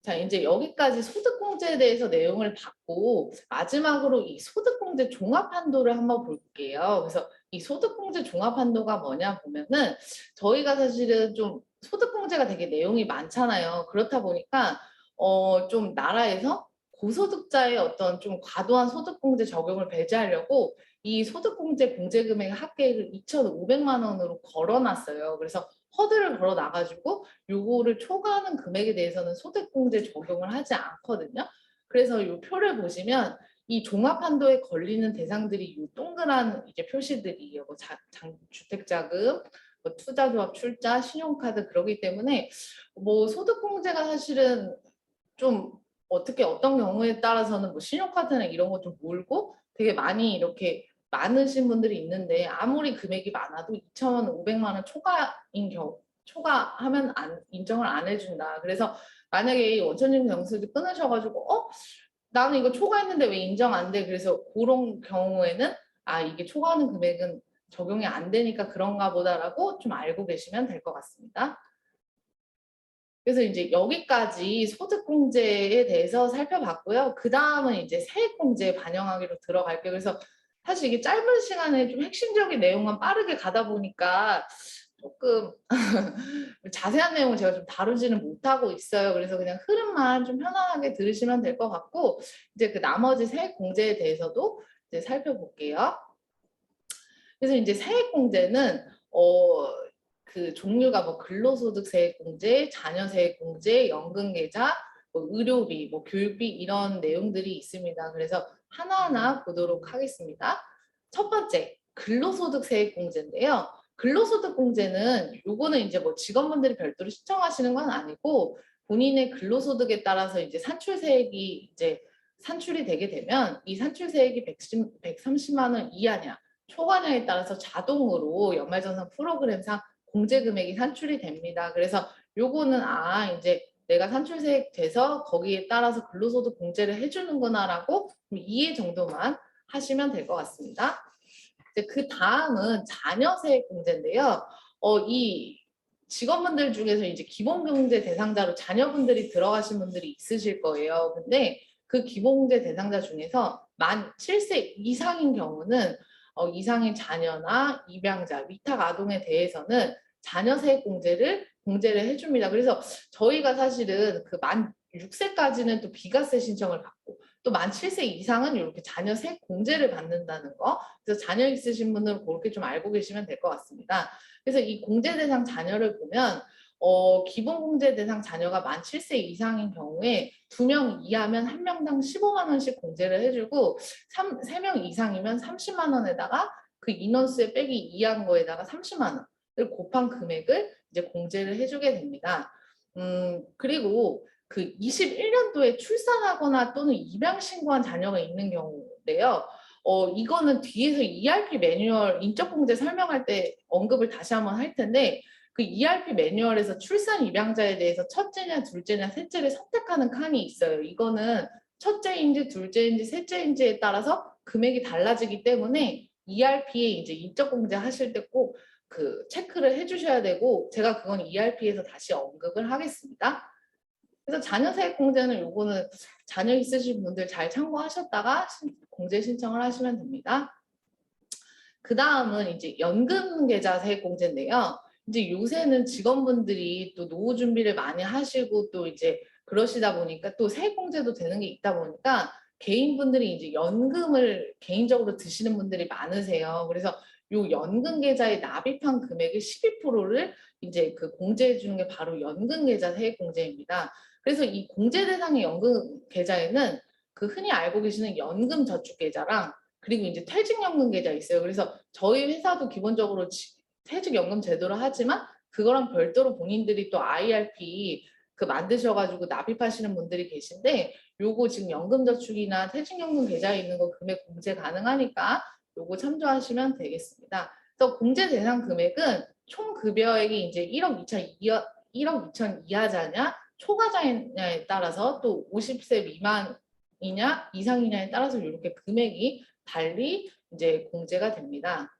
Speaker 1: 자, 이제 여기까지 소득공제에 대해서 내용을 봤고 마지막으로 이 소득공제 종합한도를 한번 볼게요. 그래서 이 소득공제 종합한도가 뭐냐 보면은 저희가 사실은 좀 소득공제가 되게 내용이 많잖아요. 그렇다 보니까 좀 나라에서 고소득자의 어떤 좀 과도한 소득공제 적용을 배제하려고 이 소득공제 공제금액 합계액을 2,500만 원으로 걸어놨어요. 그래서 허들을 걸어 놔가지고 요거를 초과하는 금액에 대해서는 소득공제 적용을 하지 않거든요. 그래서 이 표를 보시면 이 종합한도에 걸리는 대상들이 이 동그란 이제 표시들이에요. 뭐 주택자금, 뭐 투자조합 출자, 신용카드 그러기 때문에 뭐 소득공제가 사실은 좀 어떻게 어떤 경우에 따라서는 뭐 신용카드나 이런 거 좀 몰고 되게 많이 이렇게 많으신 분들이 있는데 아무리 금액이 많아도 2,500만 원 초과인 경우 초과하면 인정을 안 해준다. 그래서 만약에 원천징수 영수증 끊으셔가지고 나는 이거 초과했는데 왜 인정 안 돼? 그래서 그런 경우에는 이게 초과하는 금액은 적용이 안 되니까 그런가 보다라고 좀 알고 계시면 될 것 같습니다. 그래서 이제 여기까지 소득공제에 대해서 살펴봤고요. 그 다음은 이제 세액공제 반영하기로 들어갈게요. 그래서 사실 이게 짧은 시간에 좀 핵심적인 내용만 빠르게 가다 보니까 조금 자세한 내용을 제가 좀 다루지는 못하고 있어요. 그래서 그냥 흐름만 좀 편안하게 들으시면 될 것 같고 이제 그 나머지 세액공제에 대해서도 이제 살펴볼게요. 그래서 이제 세액공제는 그 종류가 뭐 근로소득세액공제, 자녀세액공제, 연금계좌, 뭐 의료비, 뭐 교육비 이런 내용들이 있습니다. 그래서 하나하나 보도록 하겠습니다. 첫 번째, 근로소득세액공제인데요. 근로소득공제는 요거는 이제 뭐 직원분들이 별도로 신청하시는 건 아니고 본인의 근로소득에 따라서 이제 산출세액이 이제 산출이 되게 되면 이 산출세액이 130만 원 이하냐 초과냐에 따라서 자동으로 연말정산 프로그램상 공제 금액이 산출이 됩니다. 그래서 요거는 이제 내가 산출세액 돼서 거기에 따라서 근로소득 공제를 해주는구나라고 이해 정도만 하시면 될 것 같습니다. 이제 그 다음은 자녀세액 공제인데요. 이 직원분들 중에서 이제 기본공제 대상자로 자녀분들이 들어가신 분들이 있으실 거예요. 근데 그 기본공제 대상자 중에서 만 7세 이상인 경우는 이상인 자녀나 입양자, 위탁 아동에 대해서는 자녀세액 공제를 해줍니다. 그래서 저희가 사실은 그 만 6세까지는 또 비과세 신청을 받고 또 만 7세 이상은 이렇게 자녀세액 공제를 받는다는 거. 그래서 자녀 있으신 분은 그렇게 좀 알고 계시면 될 것 같습니다. 그래서 이 공제 대상 자녀를 보면 기본 공제 대상 자녀가 만 7세 이상인 경우에 2명 이하면 1명당 15만 원씩 공제를 해주고 3명 이상이면 30만 원에다가 그 인원수에 빼기 이한 거에다가 30만 원을 곱한 금액을 이제 공제를 해주게 됩니다. 그리고 그 21년도에 출산하거나 또는 입양 신고한 자녀가 있는 경우인데요. 이거는 뒤에서 ERP 매뉴얼 인적공제 설명할 때 언급을 다시 한번 할 텐데 그 ERP 매뉴얼에서 출산 입양자에 대해서 첫째냐 둘째냐 셋째를 선택하는 칸이 있어요. 이거는 첫째인지 둘째인지 셋째인지에 따라서 금액이 달라지기 때문에 ERP에 이제 인적공제 하실 때 꼭 그 체크를 해주셔야 되고 제가 그건 ERP에서 다시 언급을 하겠습니다. 그래서 자녀세액 공제는 요거는 자녀 있으신 분들 잘 참고하셨다가 공제 신청을 하시면 됩니다. 그 다음은 이제 연금계좌 세액 공제인데요. 이제 요새는 직원분들이 또 노후 준비를 많이 하시고 또 이제 그러시다 보니까 또 세액 공제도 되는 게 있다 보니까 개인분들이 이제 연금을 개인적으로 드시는 분들이 많으세요. 그래서 요 연금 계좌에 납입한 금액의 12%를 이제 그 공제해 주는 게 바로 연금 계좌 세액 공제입니다. 그래서 이 공제 대상의 연금 계좌에는 그 흔히 알고 계시는 연금 저축 계좌랑 그리고 이제 퇴직연금 계좌 있어요. 그래서 저희 회사도 기본적으로 퇴직연금 제도를 하지만 그거랑 별도로 본인들이 또 IRP 그 만드셔가지고 납입하시는 분들이 계신데 요거 지금 연금저축이나 퇴직연금 계좌에 있는 거 금액 공제 가능하니까 요거 참조하시면 되겠습니다. 그래서 공제 대상 금액은 총 급여액이 이제 1억 2천 이하자냐 초과자냐에 따라서 또 50세 미만이냐 이상이냐에 따라서 이렇게 금액이 달리 이제 공제가 됩니다.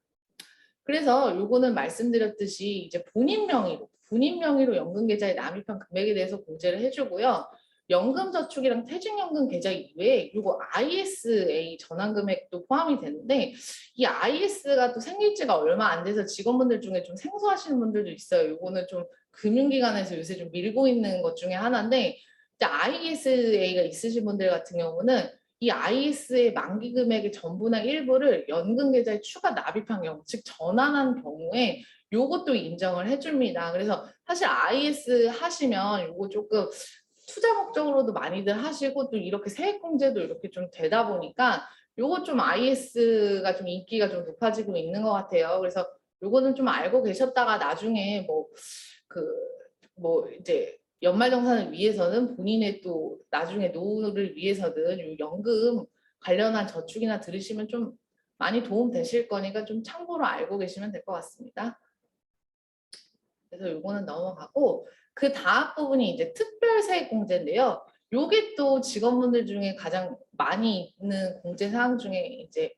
Speaker 1: 그래서 요거는 말씀드렸듯이 이제 본인 명의로 연금 계좌에 납입한 금액에 대해서 공제를 해주고요. 연금저축이랑 퇴직연금 계좌 이외에 요거 ISA 전환 금액도 포함이 되는데 이 IS가 또 생긴 지가 얼마 안 돼서 직원분들 중에 좀 생소하시는 분들도 있어요. 요거는 좀 금융기관에서 요새 좀 밀고 있는 것 중에 하나인데 ISA가 있으신 분들 같은 경우는 이 IS의 만기 금액의 전부나 일부를 연금 계좌에 추가 납입한 경우, 즉 전환한 경우에 요것도 인정을 해줍니다. 그래서 사실 IS 하시면 요거 조금 투자 목적으로도 많이들 하시고 또 이렇게 세액 공제도 이렇게 좀 되다 보니까 요거 좀 IS가 좀 인기가 좀 높아지고 있는 것 같아요. 그래서 요거는 좀 알고 계셨다가 나중에 뭐 이제 연말정산을 위해서는 본인의 또 나중에 노후를 위해서든 요 연금 관련한 저축이나 들으시면 좀 많이 도움 되실 거니까 좀 참고로 알고 계시면 될 것 같습니다. 그래서 요거는 넘어가고 그 다음 부분이 이제 특별세액공제인데요. 요게 또 직원분들 중에 가장 많이 있는 공제 사항 중에 이제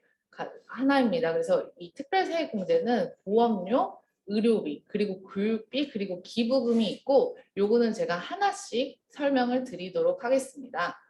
Speaker 1: 하나입니다. 그래서 이 특별세액공제는 보험료, 의료비, 그리고 교육비, 그리고 기부금이 있고 요거는 제가 하나씩 설명을 드리도록 하겠습니다.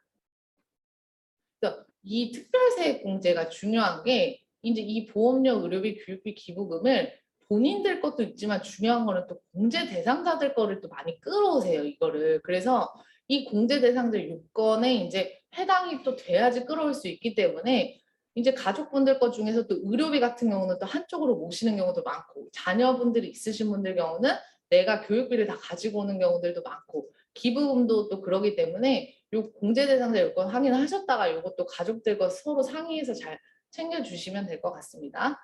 Speaker 1: 그래서 이 특별세액공제가 중요한 게 이제 이 보험료, 의료비, 교육비, 기부금을 본인들 것도 있지만 중요한 거는 또 공제 대상자들 거를 또 많이 끌어오세요, 이거를. 그래서 이 공제 대상자 요건에 이제 해당이 또 돼야지 끌어올 수 있기 때문에 이제 가족분들 것 중에서 또 의료비 같은 경우는 또 한쪽으로 모시는 경우도 많고 자녀분들이 있으신 분들 경우는 내가 교육비를 다 가지고 오는 경우들도 많고 기부금도 또 그러기 때문에 요 공제 대상자 요건 확인하셨다가 요것도 가족들과 서로 상의해서 잘 챙겨주시면 될 것 같습니다.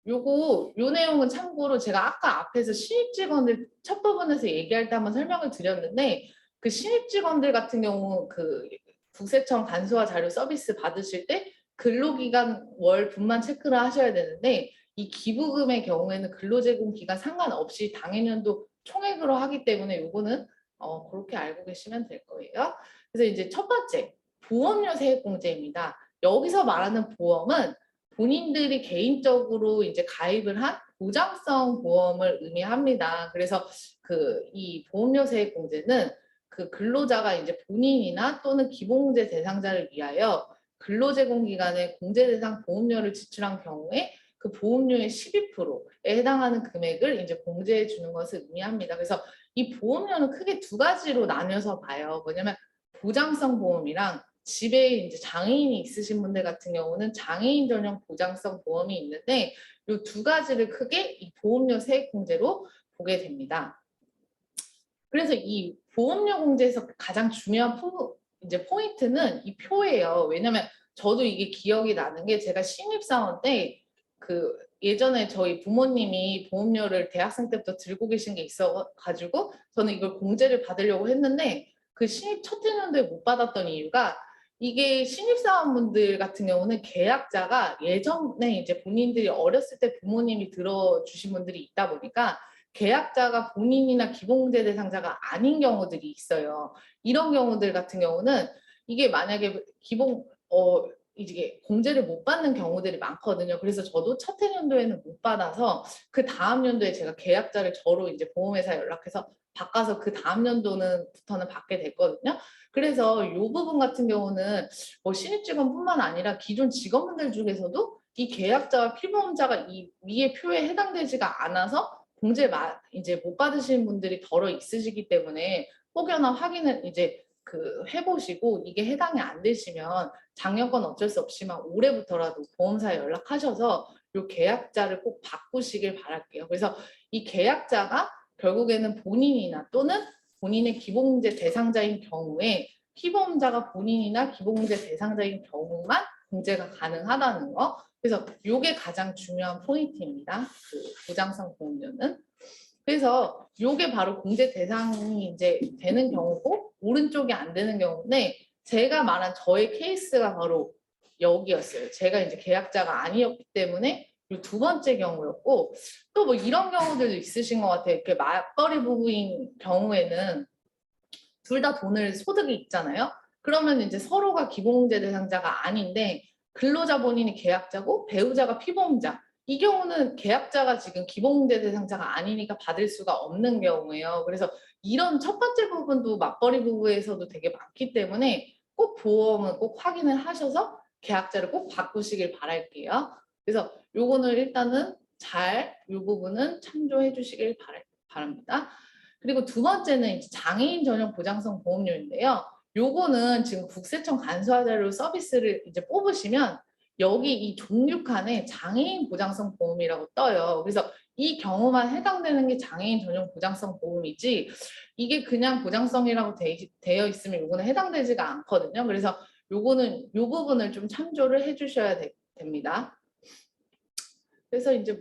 Speaker 1: 요 내용은 참고로 제가 아까 앞에서 신입 직원들 첫 부분에서 얘기할 때 한번 설명을 드렸는데 그 신입 직원들 같은 경우 그 국세청 간소화 자료 서비스 받으실 때 근로기간 월분만 체크를 하셔야 되는데 이 기부금의 경우에는 근로제공 기간 상관없이 당해년도 총액으로 하기 때문에 요거는 그렇게 알고 계시면 될 거예요. 그래서 이제 첫 번째 보험료 세액공제입니다. 여기서 말하는 보험은 본인들이 개인적으로 이제 가입을 한 보장성 보험을 의미합니다. 그래서 그 이 보험료 세액 공제는 그 근로자가 이제 본인이나 또는 기본공제 대상자를 위하여 근로제공기관에 공제 대상 보험료를 지출한 경우에 그 보험료의 12%에 해당하는 금액을 이제 공제해 주는 것을 의미합니다. 그래서 이 보험료는 크게 두 가지로 나뉘어서 봐요. 뭐냐면 보장성 보험이랑 집에 이제 장애인이 있으신 분들 같은 경우는 장애인 전용 보장성 보험이 있는데 이 두 가지를 크게 이 보험료 세액 공제로 보게 됩니다. 그래서 이 보험료 공제에서 가장 중요한 이제 포인트는 이 표예요. 왜냐면 저도 이게 기억이 나는 게 제가 신입사원 때 그 예전에 저희 부모님이 보험료를 대학생 때부터 들고 계신 게 있어가지고 저는 이걸 공제를 받으려고 했는데 그 신입 첫 해년도에 못 받았던 이유가 이게 신입사원분들 같은 경우는 계약자가 예전에 이제 본인들이 어렸을 때 부모님이 들어주신 분들이 있다 보니까 계약자가 본인이나 기본공제 대상자가 아닌 경우들이 있어요. 이런 경우들 같은 경우는 이게 만약에 이게 공제를 못 받는 경우들이 많거든요. 그래서 저도 첫 해년도에는 못 받아서 그 다음 연도에 제가 계약자를 저로 이제 보험회사에 연락해서 바꿔서 그 다음 연도부터는 받게 됐거든요. 그래서 이 부분 같은 경우는 뭐 신입 직원뿐만 아니라 기존 직원분들 중에서도 이 계약자와 피보험자가 이 위의 표에 해당되지가 않아서 공제 이제 못 받으시는 분들이 덜어 있으시기 때문에 혹여나 확인을 이제 해보시고 이게 해당이 안 되시면 작년 건 어쩔 수 없지만 올해부터라도 보험사에 연락하셔서 이 계약자를 꼭 바꾸시길 바랄게요. 그래서 이 계약자가 결국에는 본인이나 또는 본인의 기본공제 대상자인 경우에 피보험자가 본인이나 기본공제 대상자인 경우만 공제가 가능하다는 거. 그래서 이게 가장 중요한 포인트입니다. 보장성 보험료는. 그래서 이게 바로 공제 대상이 이제 되는 경우고 오른쪽이 안 되는 경우인데 제가 말한 저의 케이스가 바로 여기였어요. 제가 이제 계약자가 아니었기 때문에 이 두 번째 경우였고 또 뭐 이런 경우들도 있으신 것 같아요. 이렇게 맞벌이 부부인 경우에는 둘 다 소득이 있잖아요. 그러면 이제 서로가 기본공제 대상자가 아닌데 근로자 본인이 계약자고 배우자가 피보험자. 이 경우는 계약자가 지금 기본공제 대상자가 아니니까 받을 수가 없는 경우예요. 그래서 이런 첫 번째 부분도 맞벌이 부부에서도 되게 많기 때문에 꼭 보험은 꼭 확인을 하셔서 계약자를 꼭 바꾸시길 바랄게요. 그래서 요거는 일단은 이 부분은 참조해 주시길 바랍니다. 그리고 두 번째는 이제 장애인 전용 보장성 보험료인데요. 요거는 지금 국세청 간소화 자료 서비스를 이제 뽑으시면 여기 이 종류 칸에 장애인 보장성 보험이라고 떠요. 그래서 이 경우만 해당되는 게 장애인 전용 보장성 보험이지 이게 그냥 보장성이라고 되어 있으면 요거는 해당되지가 않거든요. 그래서 요거는 요 부분을 좀 참조를 해주셔야 됩니다. 그래서 이제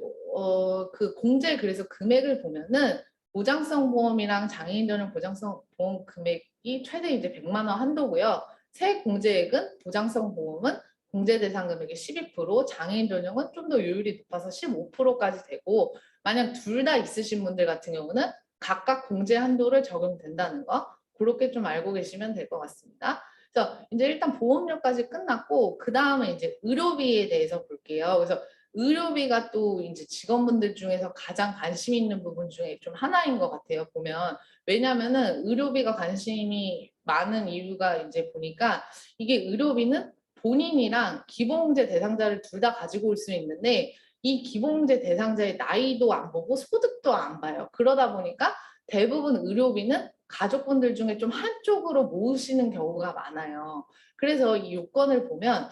Speaker 1: 그 공제 그래서 금액을 보면은 보장성 보험이랑 장애인 전용 보장성 보험 금액이 최대 이제 100만 원 한도고요. 세 공제액은 보장성 보험은 공제 대상 금액의 12%, 장애인 전용은 좀 더 요율이 높아서 15%까지 되고 만약 둘 다 있으신 분들 같은 경우는 각각 공제 한도를 적용된다는 거 그렇게 좀 알고 계시면 될 것 같습니다. 그래서 이제 일단 보험료까지 끝났고 그 다음에 이제 의료비에 대해서 볼게요. 그래서 의료비가 또 이제 직원분들 중에서 가장 관심 있는 부분 중에 좀 하나인 것 같아요. 보면 왜냐하면은 의료비가 관심이 많은 이유가 이제 보니까 이게 의료비는 본인이랑 기본공제 대상자를 둘 다 가지고 올 수 있는데 이 기본공제 대상자의 나이도 안 보고 소득도 안 봐요. 그러다 보니까 대부분 의료비는 가족분들 중에 좀 한쪽으로 모으시는 경우가 많아요. 그래서 이 요건을 보면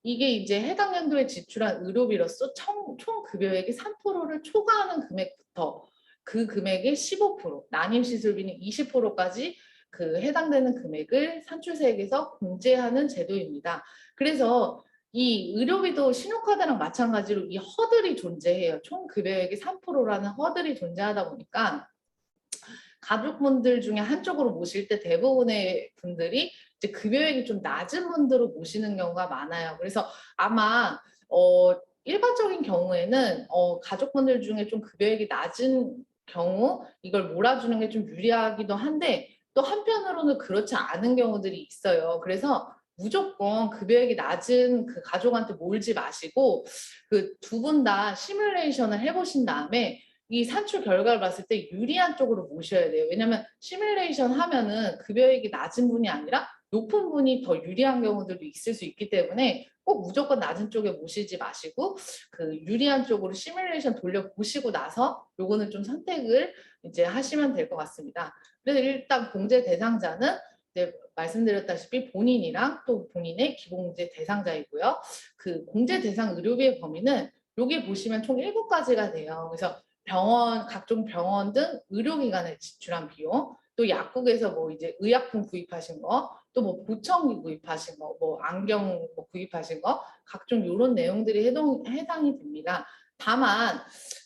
Speaker 1: 이게 이제 해당 연도에 지출한 의료비로서 총 급여액의 3%를 초과하는 금액부터 그 금액의 15%, 난임시술비는 20%까지 그 해당되는 금액을 산출세액에서 공제하는 제도입니다. 그래서 이 의료비도 신용카드랑 마찬가지로 이 허들이 존재해요. 총 급여액의 3%라는 허들이 존재하다 보니까 가족분들 중에 한쪽으로 모실 때 대부분의 분들이 이제 급여액이 좀 낮은 분들로 모시는 경우가 많아요. 그래서 아마 일반적인 경우에는 가족분들 중에 좀 급여액이 낮은 경우 이걸 몰아주는 게 좀 유리하기도 한데 또 한편으로는 그렇지 않은 경우들이 있어요. 그래서 무조건 급여액이 낮은 그 가족한테 몰지 마시고 그 두 분 다 시뮬레이션을 해보신 다음에 이 산출 결과를 봤을 때 유리한 쪽으로 모셔야 돼요. 왜냐하면 시뮬레이션 하면은 급여액이 낮은 분이 아니라 높은 분이 더 유리한 경우들도 있을 수 있기 때문에 꼭 무조건 낮은 쪽에 모시지 마시고 그 유리한 쪽으로 시뮬레이션 돌려보시고 나서 요거는 좀 선택을 이제 하시면 될 것 같습니다. 그래서 일단 공제 대상자는 이제 말씀드렸다시피 본인이랑 또 본인의 기본공제 대상자이고요. 그 공제 대상 의료비의 범위는 여기 보시면 총 7가지가 돼요. 그래서 각종 병원 등 의료기관에 지출한 비용, 또 약국에서 뭐 이제 의약품 구입하신 거, 또 뭐 보청기 구입하신 거, 뭐 안경 뭐 구입하신 거, 각종 이런 내용들이 해당이 됩니다. 다만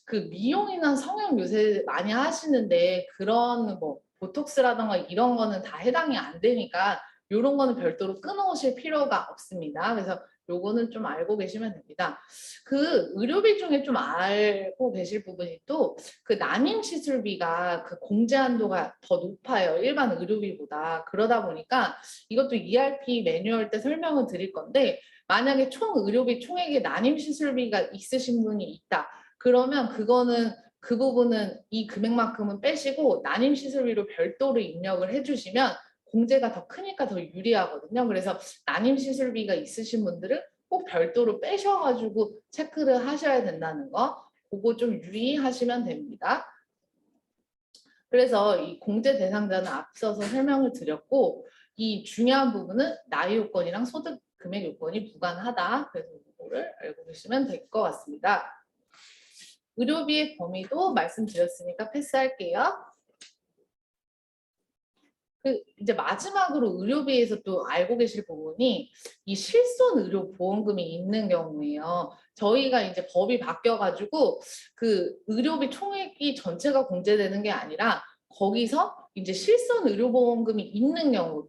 Speaker 1: 그 미용이나 성형 요새 많이 하시는데 그런 뭐 보톡스라던가 이런 거는 다 해당이 안 되니까 이런 거는 별도로 끊어오실 필요가 없습니다. 그래서 요거는 좀 알고 계시면 됩니다. 그 의료비 중에 좀 알고 계실 부분이 또 그 난임 시술비가 그 공제 한도가 더 높아요. 일반 의료비보다. 그러다 보니까 이것도 ERP 매뉴얼 때 설명을 드릴 건데 만약에 총 의료비 총액에 난임 시술비가 있으신 분이 있다. 그러면 그 부분은 이 금액만큼은 빼시고 난임 시술비로 별도로 입력을 해주시면 공제가 더 크니까 더 유리하거든요. 그래서 난임 시술비가 있으신 분들은 꼭 별도로 빼셔가지고 체크를 하셔야 된다는 거 그거 좀 유의하시면 됩니다. 그래서 이 공제 대상자는 앞서서 설명을 드렸고 이 중요한 부분은 나이 요건이랑 소득 금액 요건이 무관하다. 그래서 이거를 알고 계시면 될 것 같습니다. 의료비의 범위도 말씀드렸으니까 패스할게요. 이제 마지막으로 의료비에서 또 알고 계실 부분이 이 실손 의료 보험금이 있는 경우에요. 저희가 이제 법이 바뀌어가지고 그 의료비 총액이 전체가 공제되는 게 아니라 거기서 이제 실손 의료 보험금이 있는 경우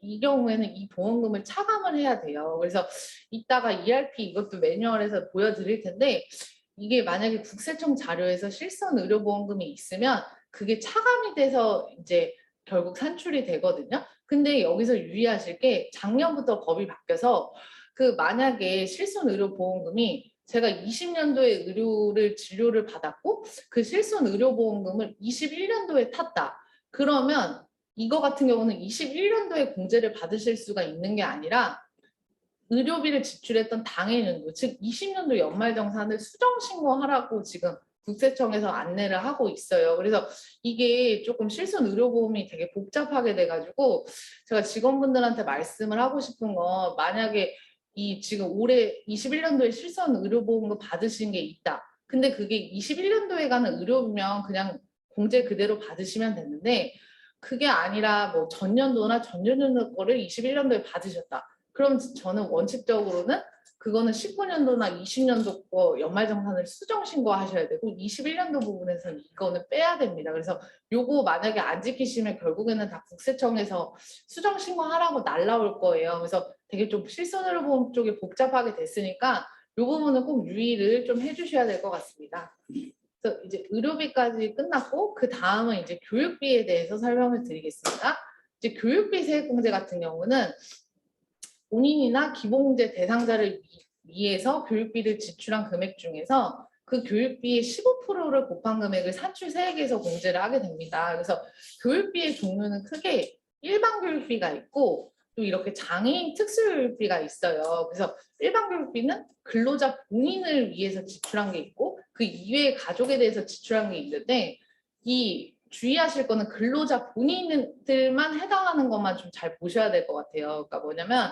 Speaker 1: 이 경우에는 이 보험금을 차감을 해야 돼요. 그래서 이따가 ERP 이것도 매뉴얼에서 보여드릴 텐데 이게 만약에 국세청 자료에서 실손 의료 보험금이 있으면 그게 차감이 돼서 이제 결국 산출이 되거든요. 근데 여기서 유의하실 게 작년부터 법이 바뀌어서 만약에 실손 의료 보험금이 제가 20년도에 진료를 받았고 그 실손 의료 보험금을 21년도에 탔다. 그러면 이거 같은 경우는 21년도에 공제를 받으실 수가 있는 게 아니라 의료비를 지출했던 당해년도, 즉 20년도 연말정산을 수정신고하라고 지금 국세청에서 안내를 하고 있어요. 그래서 이게 조금 실손 의료보험이 되게 복잡하게 돼가지고 제가 직원분들한테 말씀을 하고 싶은 건 만약에 지금 올해 21년도에 실손 의료보험을 받으신 게 있다. 근데 그게 21년도에 가는 의료비면 그냥 공제 그대로 받으시면 되는데 그게 아니라 뭐 전년도나 전전년도 거를 21년도에 받으셨다. 그럼 저는 원칙적으로는 그거는 19년도나 20년도 거 연말정산을 수정신고하셔야 되고 21년도 부분에서는 이거는 빼야 됩니다. 그래서 요거 만약에 안 지키시면 결국에는 다 국세청에서 수정신고하라고 날라올 거예요. 그래서 되게 좀 실손의료보험 쪽이 복잡하게 됐으니까 요 부분은 꼭 유의를 좀 해주셔야 될 것 같습니다. 그래서 이제 의료비까지 끝났고 그 다음은 이제 교육비에 대해서 설명을 드리겠습니다. 이제 교육비 세액공제 같은 경우는 본인이나 기본공제 대상자를 위해서 교육비를 지출한 금액 중에서 그 교육비의 15%를 곱한 금액을 산출 세액에서 공제를 하게 됩니다. 그래서 교육비의 종류는 크게 일반 교육비가 있고 또 이렇게 장애인 특수교육비가 있어요. 그래서 일반 교육비는 근로자 본인을 위해서 지출한 게 있고 그 이외의 가족에 대해서 지출한 게 있는데 주의하실 거는 근로자 본인들만 해당하는 것만 좀 잘 보셔야 될 것 같아요. 그러니까 뭐냐면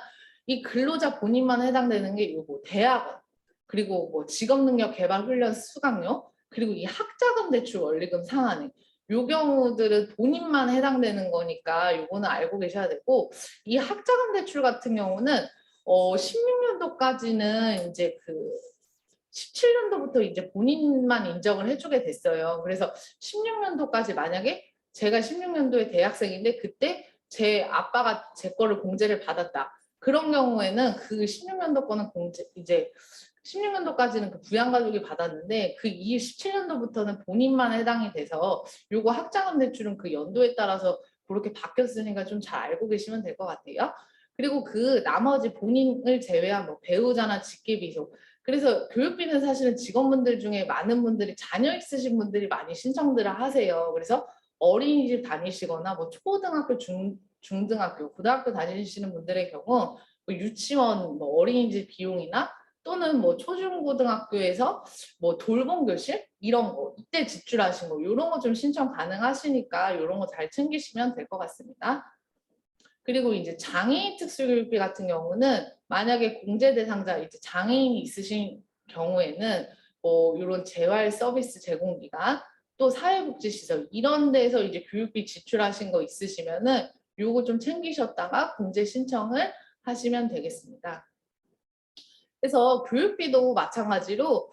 Speaker 1: 이 근로자 본인만 해당되는 게 요거 대학원 그리고 뭐 직업능력개발훈련 수강료 그리고 이 학자금 대출 원리금 상한액 요 경우들은 본인만 해당되는 거니까 요거는 알고 계셔야 되고 이 학자금 대출 같은 경우는 16년도까지는 이제 17년도부터 이제 본인만 인정을 해주게 됐어요. 그래서 16년도까지 만약에 제가 16년도에 대학생인데 그때 제 아빠가 제 거를 공제를 받았다. 그런 경우에는 그 16년도 거는 이제 16년도까지는 그 부양가족이 받았는데 그 이후 17년도부터는 본인만 해당이 돼서 요거 학자금 대출은 그 연도에 따라서 그렇게 바뀌었으니까 좀 잘 알고 계시면 될 것 같아요. 그리고 그 나머지 본인을 제외한 뭐 배우자나 직계비속 그래서 교육비는 사실은 직원분들 중에 많은 분들이 자녀 있으신 분들이 많이 신청들을 하세요. 그래서 어린이집 다니시거나 뭐 초등학교, 중등학교, 고등학교 다니시는 분들의 경우 뭐 유치원, 뭐 어린이집 비용이나 또는 뭐 초중고등학교에서 뭐 돌봄교실 이런 거 이때 지출하신 거 이런 거 좀 신청 가능하시니까 이런 거 잘 챙기시면 될 것 같습니다. 그리고 이제 장애인 특수교육비 같은 경우는 만약에 공제 대상자 이제 장애인이 있으신 경우에는 뭐 이런 재활 서비스 제공기관 또 사회복지시설 이런 데서 이제 교육비 지출하신 거 있으시면은 요거 좀 챙기셨다가 공제 신청을 하시면 되겠습니다. 그래서 교육비도 마찬가지로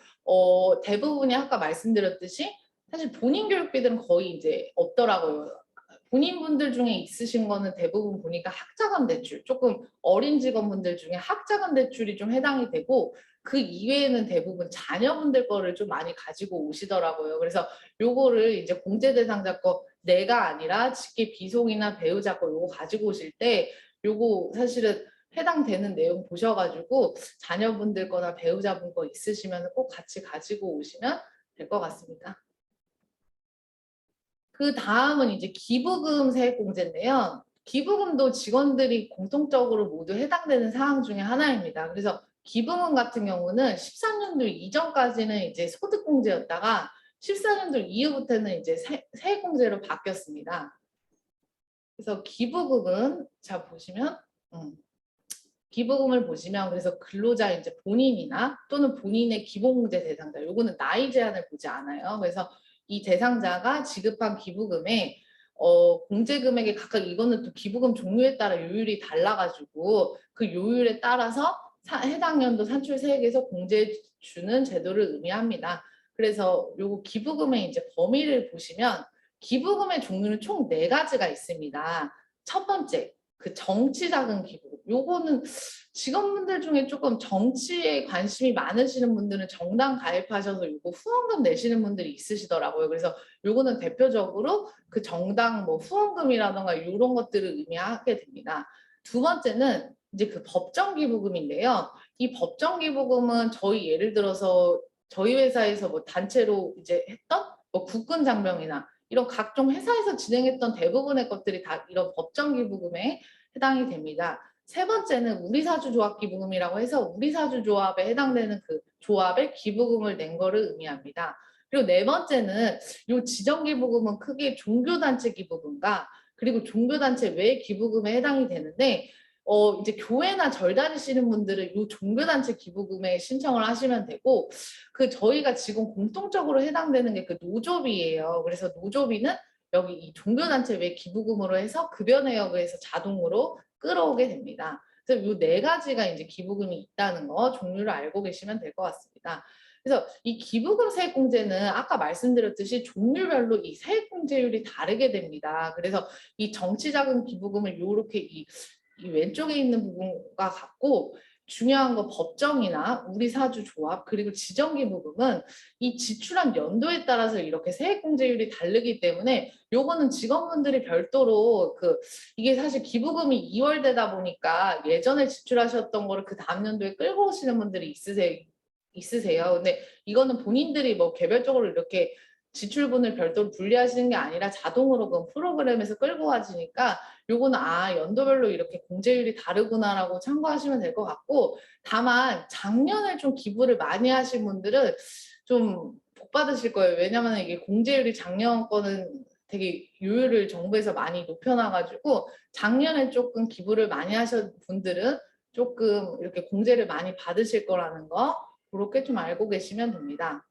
Speaker 1: 대부분이 아까 말씀드렸듯이 사실 본인 교육비들은 거의 이제 없더라고요. 본인분들 중에 있으신 거는 대부분 보니까 학자금 대출, 조금 어린 직원분들 중에 학자금 대출이 좀 해당이 되고 그 이외에는 대부분 자녀분들 거를 좀 많이 가지고 오시더라고요. 그래서 요거를 이제 공제 대상자 거 내가 아니라 직계 비속이나 배우자 거 요거 가지고 오실 때 요거 사실은 해당되는 내용 보셔가지고 자녀분들 거나 배우자분 거 있으시면 꼭 같이 가지고 오시면 될 것 같습니다. 그 다음은 이제 기부금 세액공제인데요. 기부금도 직원들이 공통적으로 모두 해당되는 사항 중에 하나입니다. 그래서 기부금 같은 경우는 13년도 이전까지는 이제 소득공제였다가 14년도 이후부터는 이제 세액공제로 바뀌었습니다. 그래서 기부금은 자 보시면 기부금을 보시면 그래서 근로자 이제 본인이나 또는 본인의 기본공제 대상자 요거는 나이 제한을 보지 않아요. 그래서 이 대상자가 지급한 기부금에 공제 금액에 각각 이거는 또 기부금 종류에 따라 요율이 달라가지고 그 요율에 따라서 해당 연도 산출 세액에서 공제 주는 제도를 의미합니다. 그래서 요거 기부금의 이제 범위를 보시면 기부금의 종류는 총 4가지가 있습니다. 첫 번째, 그 정치 자금 기부금. 요거는 직원분들 중에 조금 정치에 관심이 많으시는 분들은 정당 가입하셔서 요거 후원금 내시는 분들이 있으시더라고요. 그래서 요거는 대표적으로 그 정당 뭐 후원금이라던가 이런 것들을 의미하게 됩니다. 두 번째는 이제 그 법정 기부금인데요. 이 법정 기부금은 저희 예를 들어서 저희 회사에서 뭐 단체로 이제 했던 뭐 국군 장병이나 이런 각종 회사에서 진행했던 대부분의 것들이 다 이런 법정 기부금에 해당이 됩니다. 세 번째는 우리사주조합기부금이라고 해서 우리사주조합에 해당되는 그 조합에 기부금을 낸 거를 의미합니다. 그리고 네 번째는 이 지정기부금은 크게 종교단체 기부금과 그리고 종교단체 외 기부금에 해당이 되는데 이제 교회나 절 다니시는 분들은 이 종교단체 기부금에 신청을 하시면 되고 그 저희가 지금 공통적으로 해당되는 게 그 노조비예요. 그래서 노조비는 여기 이 종교단체 외 기부금으로 해서 급여 내역에서 자동으로 끌어오게 됩니다. 그래서 이 4가지가 이제 기부금이 있다는 거 종류를 알고 계시면 될 것 같습니다. 그래서 이 기부금 세액공제는 아까 말씀드렸듯이 종류별로 이 세액공제율이 다르게 됩니다. 그래서 이 정치자금 기부금을 이렇게 이 왼쪽에 있는 부분과 같고 중요한 거 법정이나 우리사주조합 그리고 지정기부금은 이 지출한 연도에 따라서 이렇게 세액공제율이 다르기 때문에 요거는 직원분들이 별도로 이게 사실 기부금이 2월 되다 보니까 예전에 지출하셨던 거를 그 다음 연도에 끌고 오시는 분들이 있으세요. 근데 이거는 본인들이 뭐 개별적으로 이렇게 지출분을 별도로 분리하시는 게 아니라 자동으로 그 프로그램에서 끌고 와지니까 요거는 연도별로 이렇게 공제율이 다르구나라고 참고하시면 될 것 같고 다만 작년에 좀 기부를 많이 하신 분들은 좀 복 받으실 거예요. 왜냐하면 이게 공제율이 작년 거는 되게 요율을 정부에서 많이 높여놔가지고 작년에 조금 기부를 많이 하신 분들은 조금 이렇게 공제를 많이 받으실 거라는 거 그렇게 좀 알고 계시면 됩니다.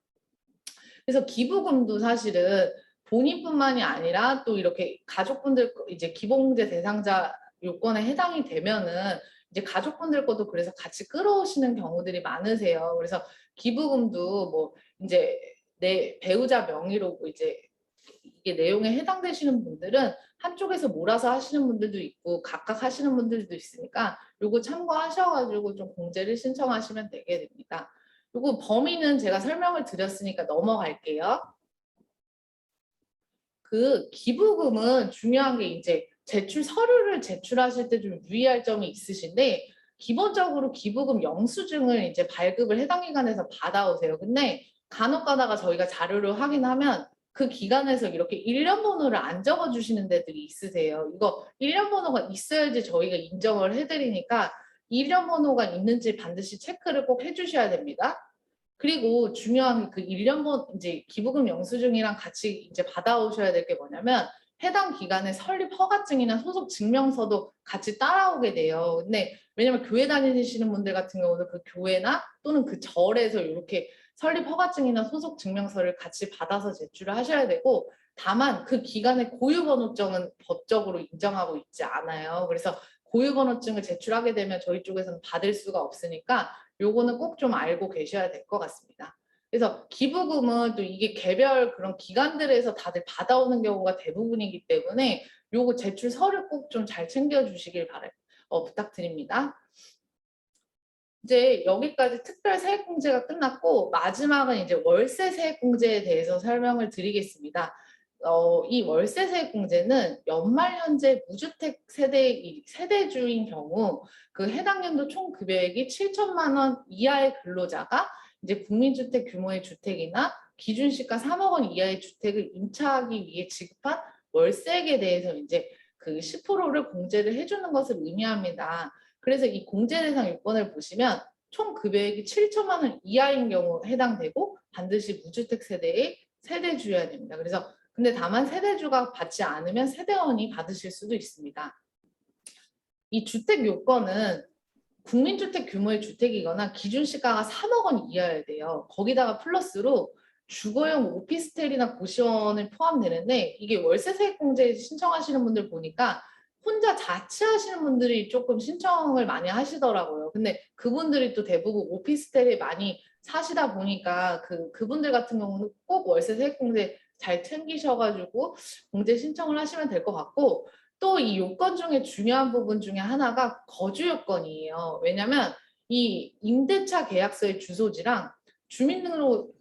Speaker 1: 그래서 기부금도 사실은 본인뿐만이 아니라 또 이렇게 가족분들 이제 기본공제 대상자 요건에 해당이 되면은 이제 가족분들 것도 그래서 같이 끌어오시는 경우들이 많으세요. 그래서 기부금도 뭐 이제 내 배우자 명의로 이제 이게 내용에 해당되시는 분들은 한쪽에서 몰아서 하시는 분들도 있고 각각 하시는 분들도 있으니까 요거 참고하셔가지고 좀 공제를 신청하시면 되게 됩니다. 요거 범위는 제가 설명을 드렸으니까 넘어갈게요. 그 기부금은 중요한 게 이제 제출 서류를 제출하실 때 좀 유의할 점이 있으신데 기본적으로 기부금 영수증을 이제 발급을 해당 기관에서 받아오세요. 근데 간혹 가다가 저희가 자료를 확인하면 그 기관에서 이렇게 일련 번호를 안 적어 주시는 데들이 있으세요. 이거 일련 번호가 있어야지 저희가 인정을 해드리니까 일련 번호가 있는지 반드시 체크를 꼭 해주셔야 됩니다. 그리고 중요한 그 1년번 이제 기부금 영수증이랑 같이 이제 받아오셔야 될 게 뭐냐면 해당 기관의 설립 허가증이나 소속 증명서도 같이 따라오게 돼요. 근데 왜냐면 교회 다니시는 분들 같은 경우는 그 교회나 또는 그 절에서 이렇게 설립 허가증이나 소속 증명서를 같이 받아서 제출을 하셔야 되고 다만 그 기관의 고유번호증은 법적으로 인정하고 있지 않아요. 그래서 고유번호증을 제출하게 되면 저희 쪽에서는 받을 수가 없으니까 요거는 꼭 좀 알고 계셔야 될 것 같습니다. 그래서 기부금은 또 이게 개별 그런 기관들에서 다들 받아오는 경우가 대부분이기 때문에 요거 제출 서류 꼭 좀 잘 챙겨주시길 부탁드립니다. 이제 여기까지 특별 세액공제가 끝났고 마지막은 이제 월세 세액공제에 대해서 설명을 드리겠습니다. 이 월세 세액공제는 연말 현재 무주택 세대주인 경우 그 해당 연도 총 급여액이 7천만 원 이하의 근로자가 이제 국민주택 규모의 주택이나 기준시가 3억 원 이하의 주택을 임차하기 위해 지급한 월세액에 대해서 이제 그 10%를 공제를 해주는 것을 의미합니다. 그래서 이 공제 대상 요건을 보시면 총 급여액이 7천만 원 이하인 경우 해당되고 반드시 무주택 세대의 세대주여야 됩니다. 그래서 근데 다만 세대주가 받지 않으면 세대원이 받으실 수도 있습니다. 이 주택 요건은 국민주택 규모의 주택이거나 기준시가가 3억 원 이하여야 돼요. 거기다가 플러스로 주거용 오피스텔이나 고시원을 포함되는데 이게 월세세액공제 신청하시는 분들 보니까 혼자 자취하시는 분들이 조금 신청을 많이 하시더라고요. 근데 그분들이 또 대부분 오피스텔에 많이 사시다 보니까 그분들 같은 경우는 꼭 월세세액공제 잘 챙기셔가지고 공제 신청을 하시면 될 것 같고, 또 이 요건 중에 중요한 부분 중에 하나가 거주 요건이에요. 왜냐면 이 임대차 계약서의 주소지랑 주민등록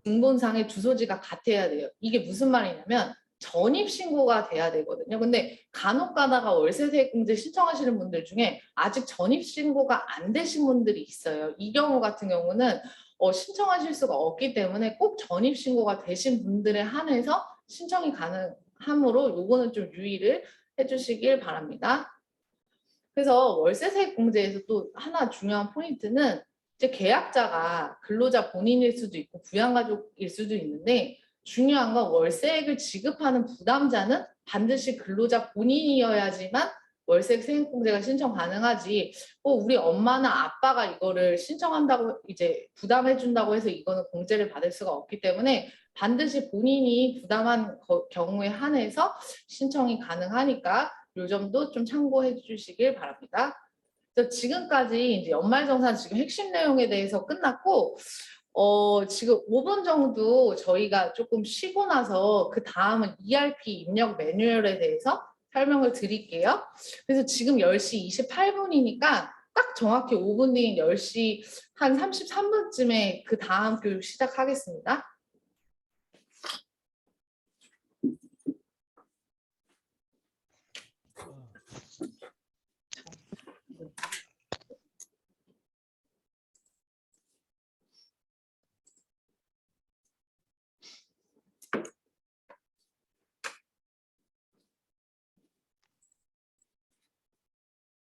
Speaker 1: 등본상의 주소지가 같아야 돼요. 이게 무슨 말이냐면 전입신고가 돼야 되거든요. 근데 간혹 가다가 월세세액공제 신청하시는 분들 중에 아직 전입신고가 안 되신 분들이 있어요. 이 경우 같은 경우는 신청하실 수가 없기 때문에 꼭 전입신고가 되신 분들에 한해서 신청이 가능하므로 요거는 좀 유의를 해주시길 바랍니다. 그래서 월세세액공제에서 또 하나 중요한 포인트는 이제 계약자가 근로자 본인일 수도 있고 부양가족일 수도 있는데, 중요한 건 월세액을 지급하는 부담자는 반드시 근로자 본인이어야지만 월세세액공제가 신청 가능하지, 우리 엄마나 아빠가 이거를 신청한다고 이제 부담해준다고 해서 이거는 공제를 받을 수가 없기 때문에 반드시 본인이 부담한 경우에 한해서 신청이 가능하니까 요 점도 좀 참고해 주시길 바랍니다. 그래서 지금까지 이제 연말정산 지금 핵심 내용에 대해서 끝났고, 지금 5분 정도 저희가 조금 쉬고 나서 그 다음은 ERP 입력 매뉴얼에 대해서 설명을 드릴게요. 그래서 지금 10시 28분이니까 딱 정확히 5분 뒤인 10시 한 33분쯤에 그 다음 교육 시작하겠습니다.